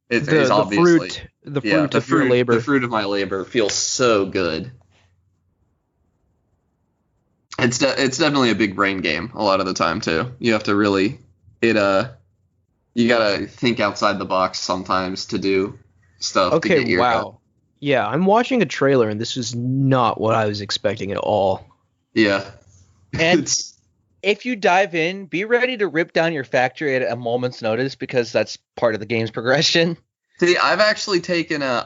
is The obviously fruit of your labor. the fruit of my labor feels so good. It's definitely a big brain game a lot of the time too. You have to really you gotta think outside the box sometimes to do stuff to get Okay, your wow. Yeah, I'm watching a trailer and this is not what I was expecting at all. yeah. And It's if you dive in, be ready to rip down your factory at a moment's notice because that's part of the game's progression. See, I've actually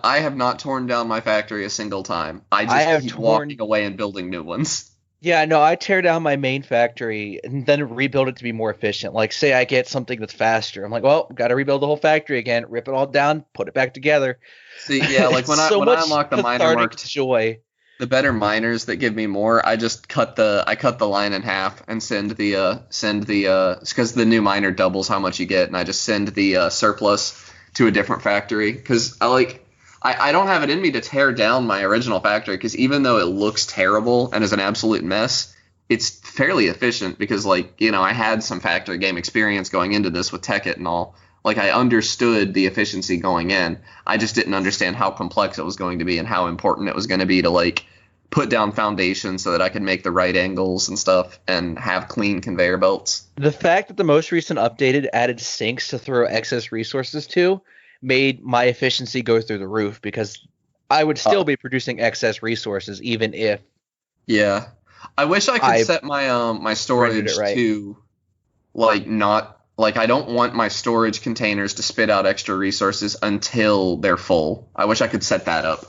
I have not torn down my factory a single time. I just have keep torn- walking away and building new ones. Yeah, no, I tear down my main factory and then rebuild it to be more efficient. Like, say I get something that's faster. I'm like, well, got to rebuild the whole factory again, rip it all down, put it back together. See, yeah, like when So I much unlock the miner cathartic mark, joy. the better miners that give me more, I just cut the line in half and send the because the new miner doubles how much you get, and I just send the surplus to a different factory because I don't have it in me to tear down my original factory, because even though it looks terrible and is an absolute mess, it's fairly efficient because, like, you know, I had some factory game experience going into this with Tekkit and all. Like, I understood the efficiency going in. I just didn't understand how complex it was going to be and how important it was going to be to, like, put down foundations so that I could make the right angles and stuff and have clean conveyor belts. The fact that the most recent updated added sinks to throw excess resources to made my efficiency go through the roof because I would still be producing excess resources even if Yeah. I wish I could set my my storage rendered it right. to like not like I don't want my storage containers to spit out extra resources until they're full. I wish I could set that up.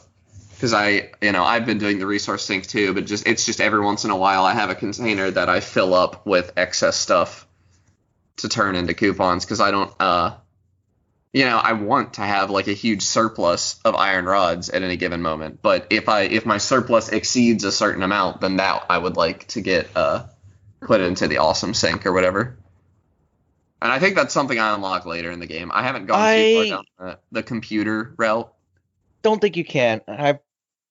Because I've been doing the resource sink too, but it's just every once in a while I have a container that I fill up with excess stuff to turn into coupons, because I don't I want to have like a huge surplus of iron rods at any given moment. But if my surplus exceeds a certain amount, then that I would like to get put into the awesome sink or whatever. And I think that's something I unlock later in the game. I haven't gone too far down the computer route. Don't think you can. I'm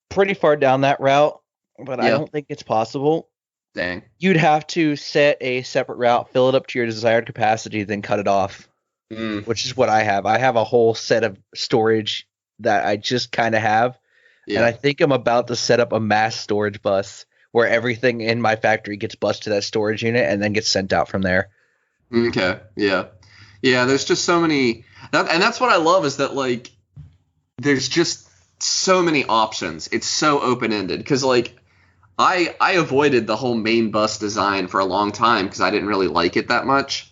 pretty far down that route, but I Yeah. don't think it's possible. Dang. You'd have to set a separate route, fill it up to your desired capacity, then cut it off, which is what I have. I have a whole set of storage that I just kind of have, and I think I'm about to set up a mass storage bus where everything in my factory gets bused to that storage unit and then gets sent out from there. Okay. Yeah. Yeah. There's just so many, and that's what I love is that, like, there's just so many options. It's so open ended because, like, I avoided the whole main bus design for a long time because I didn't really like it that much.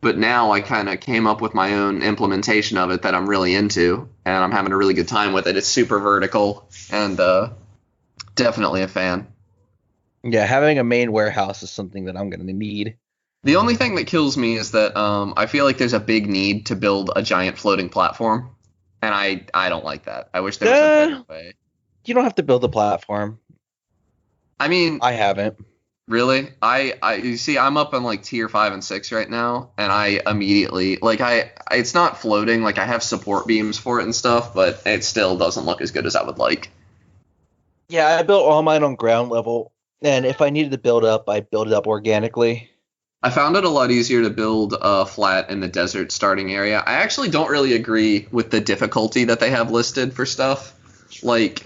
But now I kind of came up with my own implementation of it that I'm really into, and I'm having a really good time with it. It's super vertical, and definitely a fan. Yeah, having a main warehouse is something that I'm going to need. The only thing that kills me is that I feel like there's a big need to build a giant floating platform, and I don't like that. I wish there was a better way. You don't have to build a platform. I mean, I haven't. Really? You see, I'm up on like tier 5 and 6 right now, and I immediately it's not floating, like I have support beams for it and stuff, but it still doesn't look as good as I would like. Yeah, I built all mine on ground level, and if I needed to build up, I build it up organically. I found it a lot easier to build flat in the desert starting area. I actually don't really agree with the difficulty that they have listed for stuff. Like,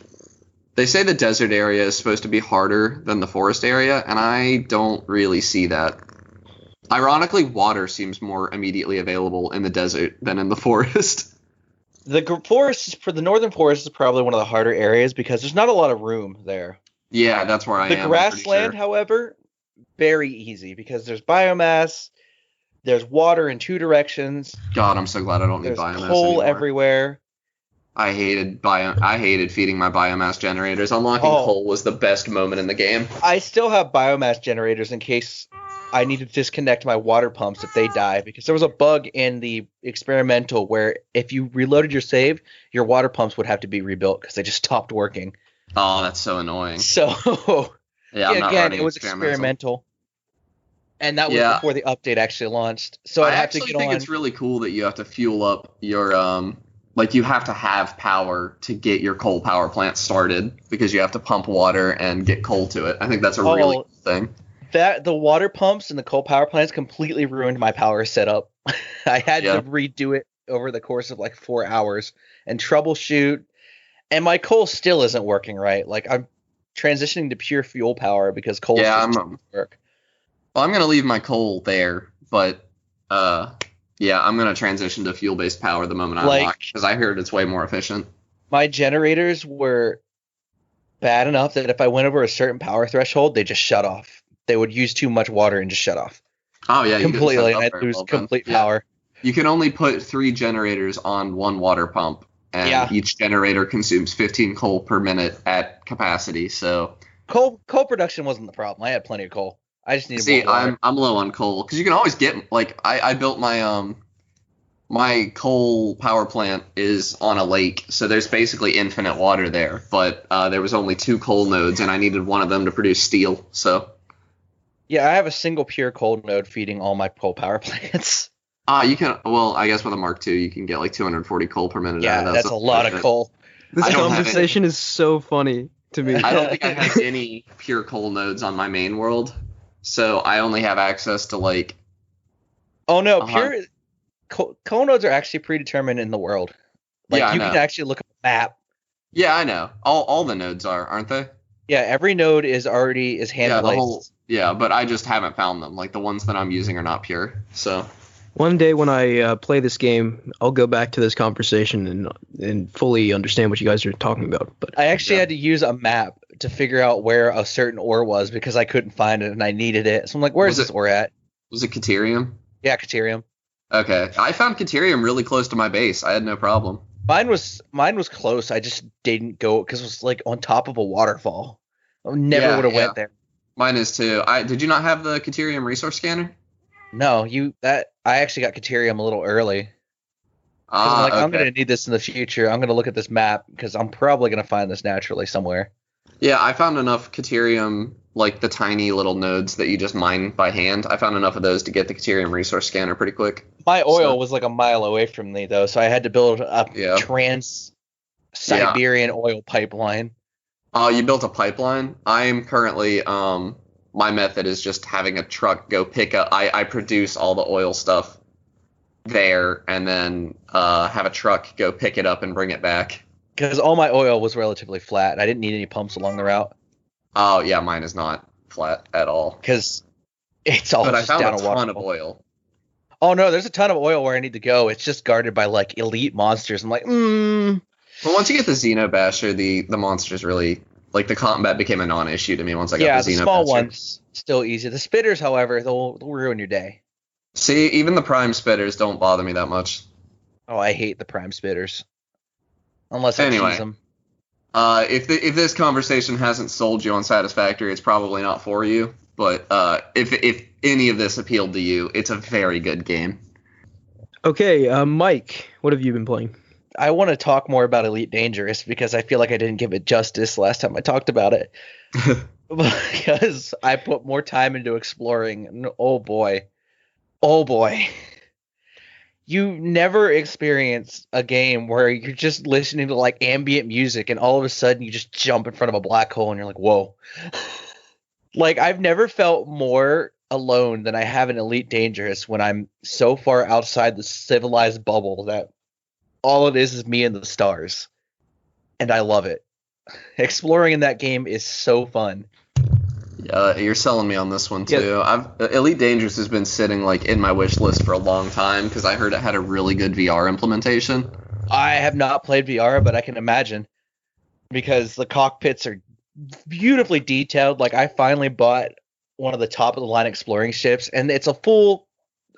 they say the desert area is supposed to be harder than the forest area, and I don't really see that. Ironically, water seems more immediately available in the desert than in the forest. The northern forest is probably one of the harder areas because there's not a lot of room there. Yeah, that's where I am. The grassland, however, very easy because there's biomass, there's water in two directions. God, I'm so glad I don't need There's biomass coal anymore. everywhere. I hated feeding my biomass generators. Unlocking Oh, coal was the best moment in the game. I still have biomass generators in case I need to disconnect my water pumps if they die, because there was a bug in the experimental where if you reloaded your save, your water pumps would have to be rebuilt because they just stopped working. Oh, that's so annoying. So, Yeah, yeah, I'm not again, running it was experimental. experimental, and that was Yeah, before the update actually launched. So I I'd have to actually get think on. it's really cool that you have to fuel up your like you have to have power to get your coal power plant started because you have to pump water and get coal to it. I think that's a really Oh, cool thing. that the water pumps and the coal power plants completely ruined my power setup. I had Yeah. to redo it over the course of like 4 hours and troubleshoot. And my coal still isn't working right. Like I'm transitioning to pure fuel power because coal's Yeah, just doesn't work. well, I'm gonna leave my coal there, but uh yeah, I'm gonna transition to fuel-based power the moment I Like unlock it because I heard it's way more efficient. my generators were bad enough that if I went over a certain power threshold, they just shut off. They would use too much water and just shut off Oh yeah, you didn't set completely, it and up I'd very lose well then. complete Yeah. power. You can only put 3 generators on one water pump, and Yeah, each generator consumes 15 coal per minute at capacity. So, coal production wasn't the problem. I had plenty of coal. I just needed more see, water. I'm low on coal because you can always get like I built my coal power plant is on a lake, so there's basically infinite water there. But there was only 2 coal nodes, and I needed one of them to produce steel. So, Yeah, I have a single pure coal node feeding all my coal power plants. you can well, I guess with a Mark II, you can get like 240 coal per minute out of Yeah, that. that's So a lot of coal. This I don't have any. conversation is so funny to me. I don't think I have any pure coal nodes on my main world, so I only have access to like. Oh no, Uh, pure coal nodes are actually predetermined in the world. yeah, Like I you can know. actually look at a map. Yeah, I know. All the nodes are, aren't they? Yeah, every node is hand Yeah, the whole. placed. Yeah, but I just haven't found them. Like the ones that I'm using are not pure. So One day when I play this game, I'll go back to this conversation and fully understand what you guys are talking about. But I actually yeah. had to use a map to figure out where a certain ore was because I couldn't find it and I needed it. So I'm like, where's Was this it ore at? was it Caterium? Yeah, Caterium. Okay, I found Caterium really close to my base. I had no problem. Mine was close. I just didn't go because it was like on top of a waterfall. I never would Yeah, have yeah. went there. Mine is too. I did you not have the Caterium resource scanner? No, I actually got Caterium a little early because I'm like I'm Okay. gonna need this in the future. I'm gonna look at this map because I'm probably gonna find this naturally somewhere. Yeah, I found enough Caterium, like the tiny little nodes that you just mine by hand. I found enough of those to get the Caterium resource scanner pretty quick. My So, oil was like a mile away from me though, so I had to build a yeah. trans Yeah. Siberian oil pipeline. You built a pipeline. I'm currently, my method is just having a truck go pick up. I produce all the oil stuff there and then have a truck go pick it up and bring it back. Because all my oil was relatively flat. I didn't need any pumps along the route Oh, yeah, mine is not flat at all. because it's all But I just found down a a ton of waterfall. oil. Oh no, there's a ton of oil where I need to go. It's just guarded by like elite monsters. I'm like, But once you get the Xenobasher, the monsters really like the combat became a non-issue to me once I got yeah, the the small Xenobasher. ones still easy. The spitters, however, they'll ruin your day. See, even the Prime Spitters don't bother me that much. Oh, I hate the prime spitters unless I cheese Anyway, them. if this conversation hasn't sold you on Satisfactory, it's probably not for you. But if any of this appealed to you, it's a very good game. okay, Mike, what have you been playing? I want to talk more about Elite Dangerous because I feel like I didn't give it justice last time I talked about it. Because I put more time into exploring. And oh boy. Oh boy. You never experience a game where you're just listening to like ambient music and all of a sudden you just jump in front of a black hole and you're like, whoa. Like I've never felt more alone than I have in Elite Dangerous when I'm so far outside the civilized bubble that all it is me and the stars. And I love it. Exploring in that game is so fun. Yeah, you're selling me on this one Yeah. too. Elite Dangerous has been sitting like in my wish list for a long time because I heard it had a really good VR implementation. I have not played VR, but I can imagine because the cockpits are beautifully detailed. Like I finally bought one of the top of the line exploring ships, and it's a full,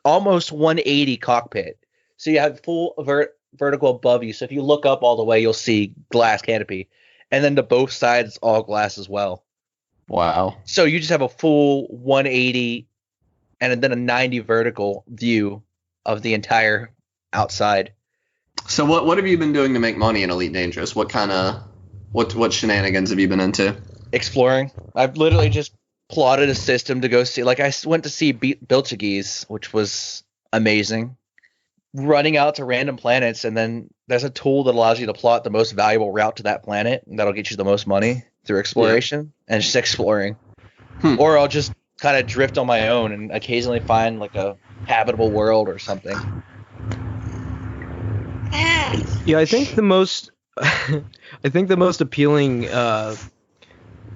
almost 180 cockpit. So you have full vertical above you. So if you look up all the way, you'll see glass canopy. And then to both sides, all glass as well. Wow. So you just have a full 180 and then a 90 vertical view of the entire outside. So what have you been doing to make money in Elite Dangerous? What shenanigans have you been into? Exploring. I've literally just plotted a system to go see. Like I went to see Bilchigese, which was amazing. Running out to random planets, and then there's a tool that allows you to plot the most valuable route to that planet, and that'll get you the most money through exploration and just exploring. Or I'll just kind of drift on my own and occasionally find like a habitable world or something. Yeah, I think the most appealing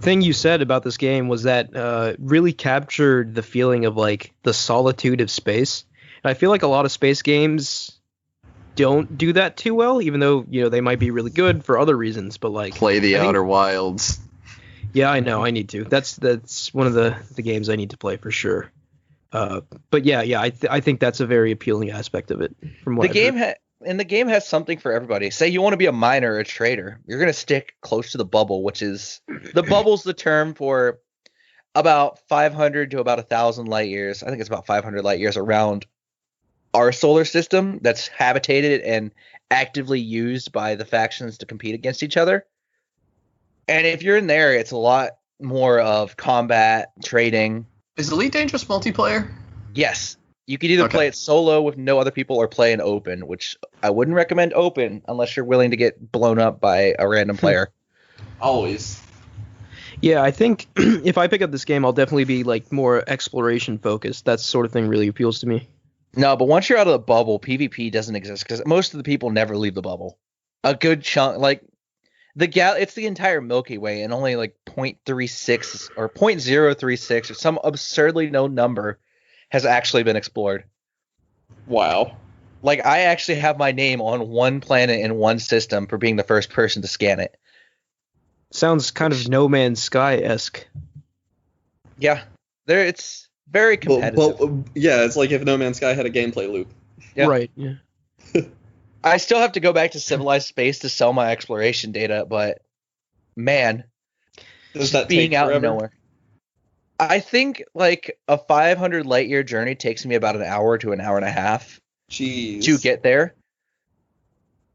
thing you said about this game was that really captured the feeling of like the solitude of space. And I feel like a lot of space games don't do that too well, even though they might be really good for other reasons. But like play the Outer Wilds. Yeah, I know. I need to. That's one of the games I need to play for sure. But yeah, I think that's a very appealing aspect of it. From what the game has something for everybody. Say you want to be a miner or a trader, you're gonna stick close to the bubble, which is the bubble's the term for about 500 to about 1,000 light years. I think it's about 500 light years around our solar system that's habitated and actively used by the factions to compete against each other. And if you're in there, it's a lot more of combat, trading. Is Elite Dangerous multiplayer? Yes. You could either play it solo with no other people or play in open, which I wouldn't recommend open unless you're willing to get blown up by a random player. Always. Yeah, I think if I pick up this game, I'll definitely be like more exploration focused. That sort of thing really appeals to me. No, but once you're out of the bubble, PvP doesn't exist because most of the people never leave the bubble. A good chunk, like it's the entire Milky Way, and only like 0.36 or 0.036 or some absurdly low number has actually been explored. Wow. Like I actually have my name on one planet in one system for being the first person to scan it. Sounds kind of No Man's Sky-esque. Yeah, it's very competitive. Well, yeah, it's like if No Man's Sky had a gameplay loop. Yeah. Right, yeah. I still have to go back to civilized space to sell my exploration data, but man, Does that being take out forever? of nowhere. I think like a 500 light year journey takes me about an hour to an hour and a half Jeez. to get there.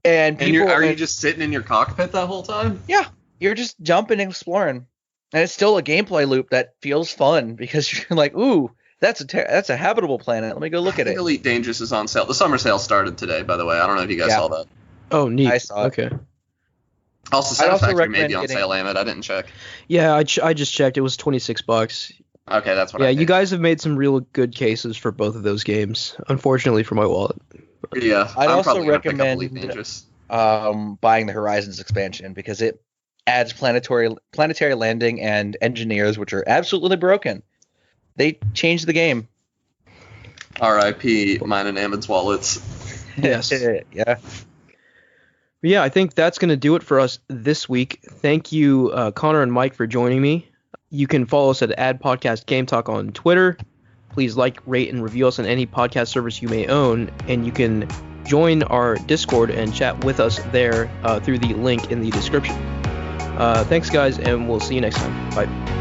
And are you just sitting in your cockpit that whole time? Yeah, you're just jumping and exploring. And it's still a gameplay loop that feels fun because you're like, ooh, that's a habitable planet. Let me go look at it. Elite Dangerous is on sale. The summer sale started today, by the way. I don't know if you guys saw that. Oh, neat. I saw it. Okay. Also, Satisfactory may be on sale, Amit. I didn't check. Yeah, I just checked. It was $26. Okay, that's what I you guys have made some real good cases for both of those games. Unfortunately for my wallet. Yeah, I'd I'm also probably gonna pick up recommend Elite Dangerous. buying the Horizons expansion because it adds planetary landing and engineers, which are absolutely broken. They changed the game. R.I.P. mine and Amit's wallets. Yes. Yeah. Yeah, I think that's going to do it for us this week. Thank you, Connor and Mike, for joining me. You can follow us at @Podcast Game Talk on Twitter. Please like, rate, and review us on any podcast service you may own. And you can join our Discord and chat with us there through the link in the description. Thanks, guys, and we'll see you next time. Bye.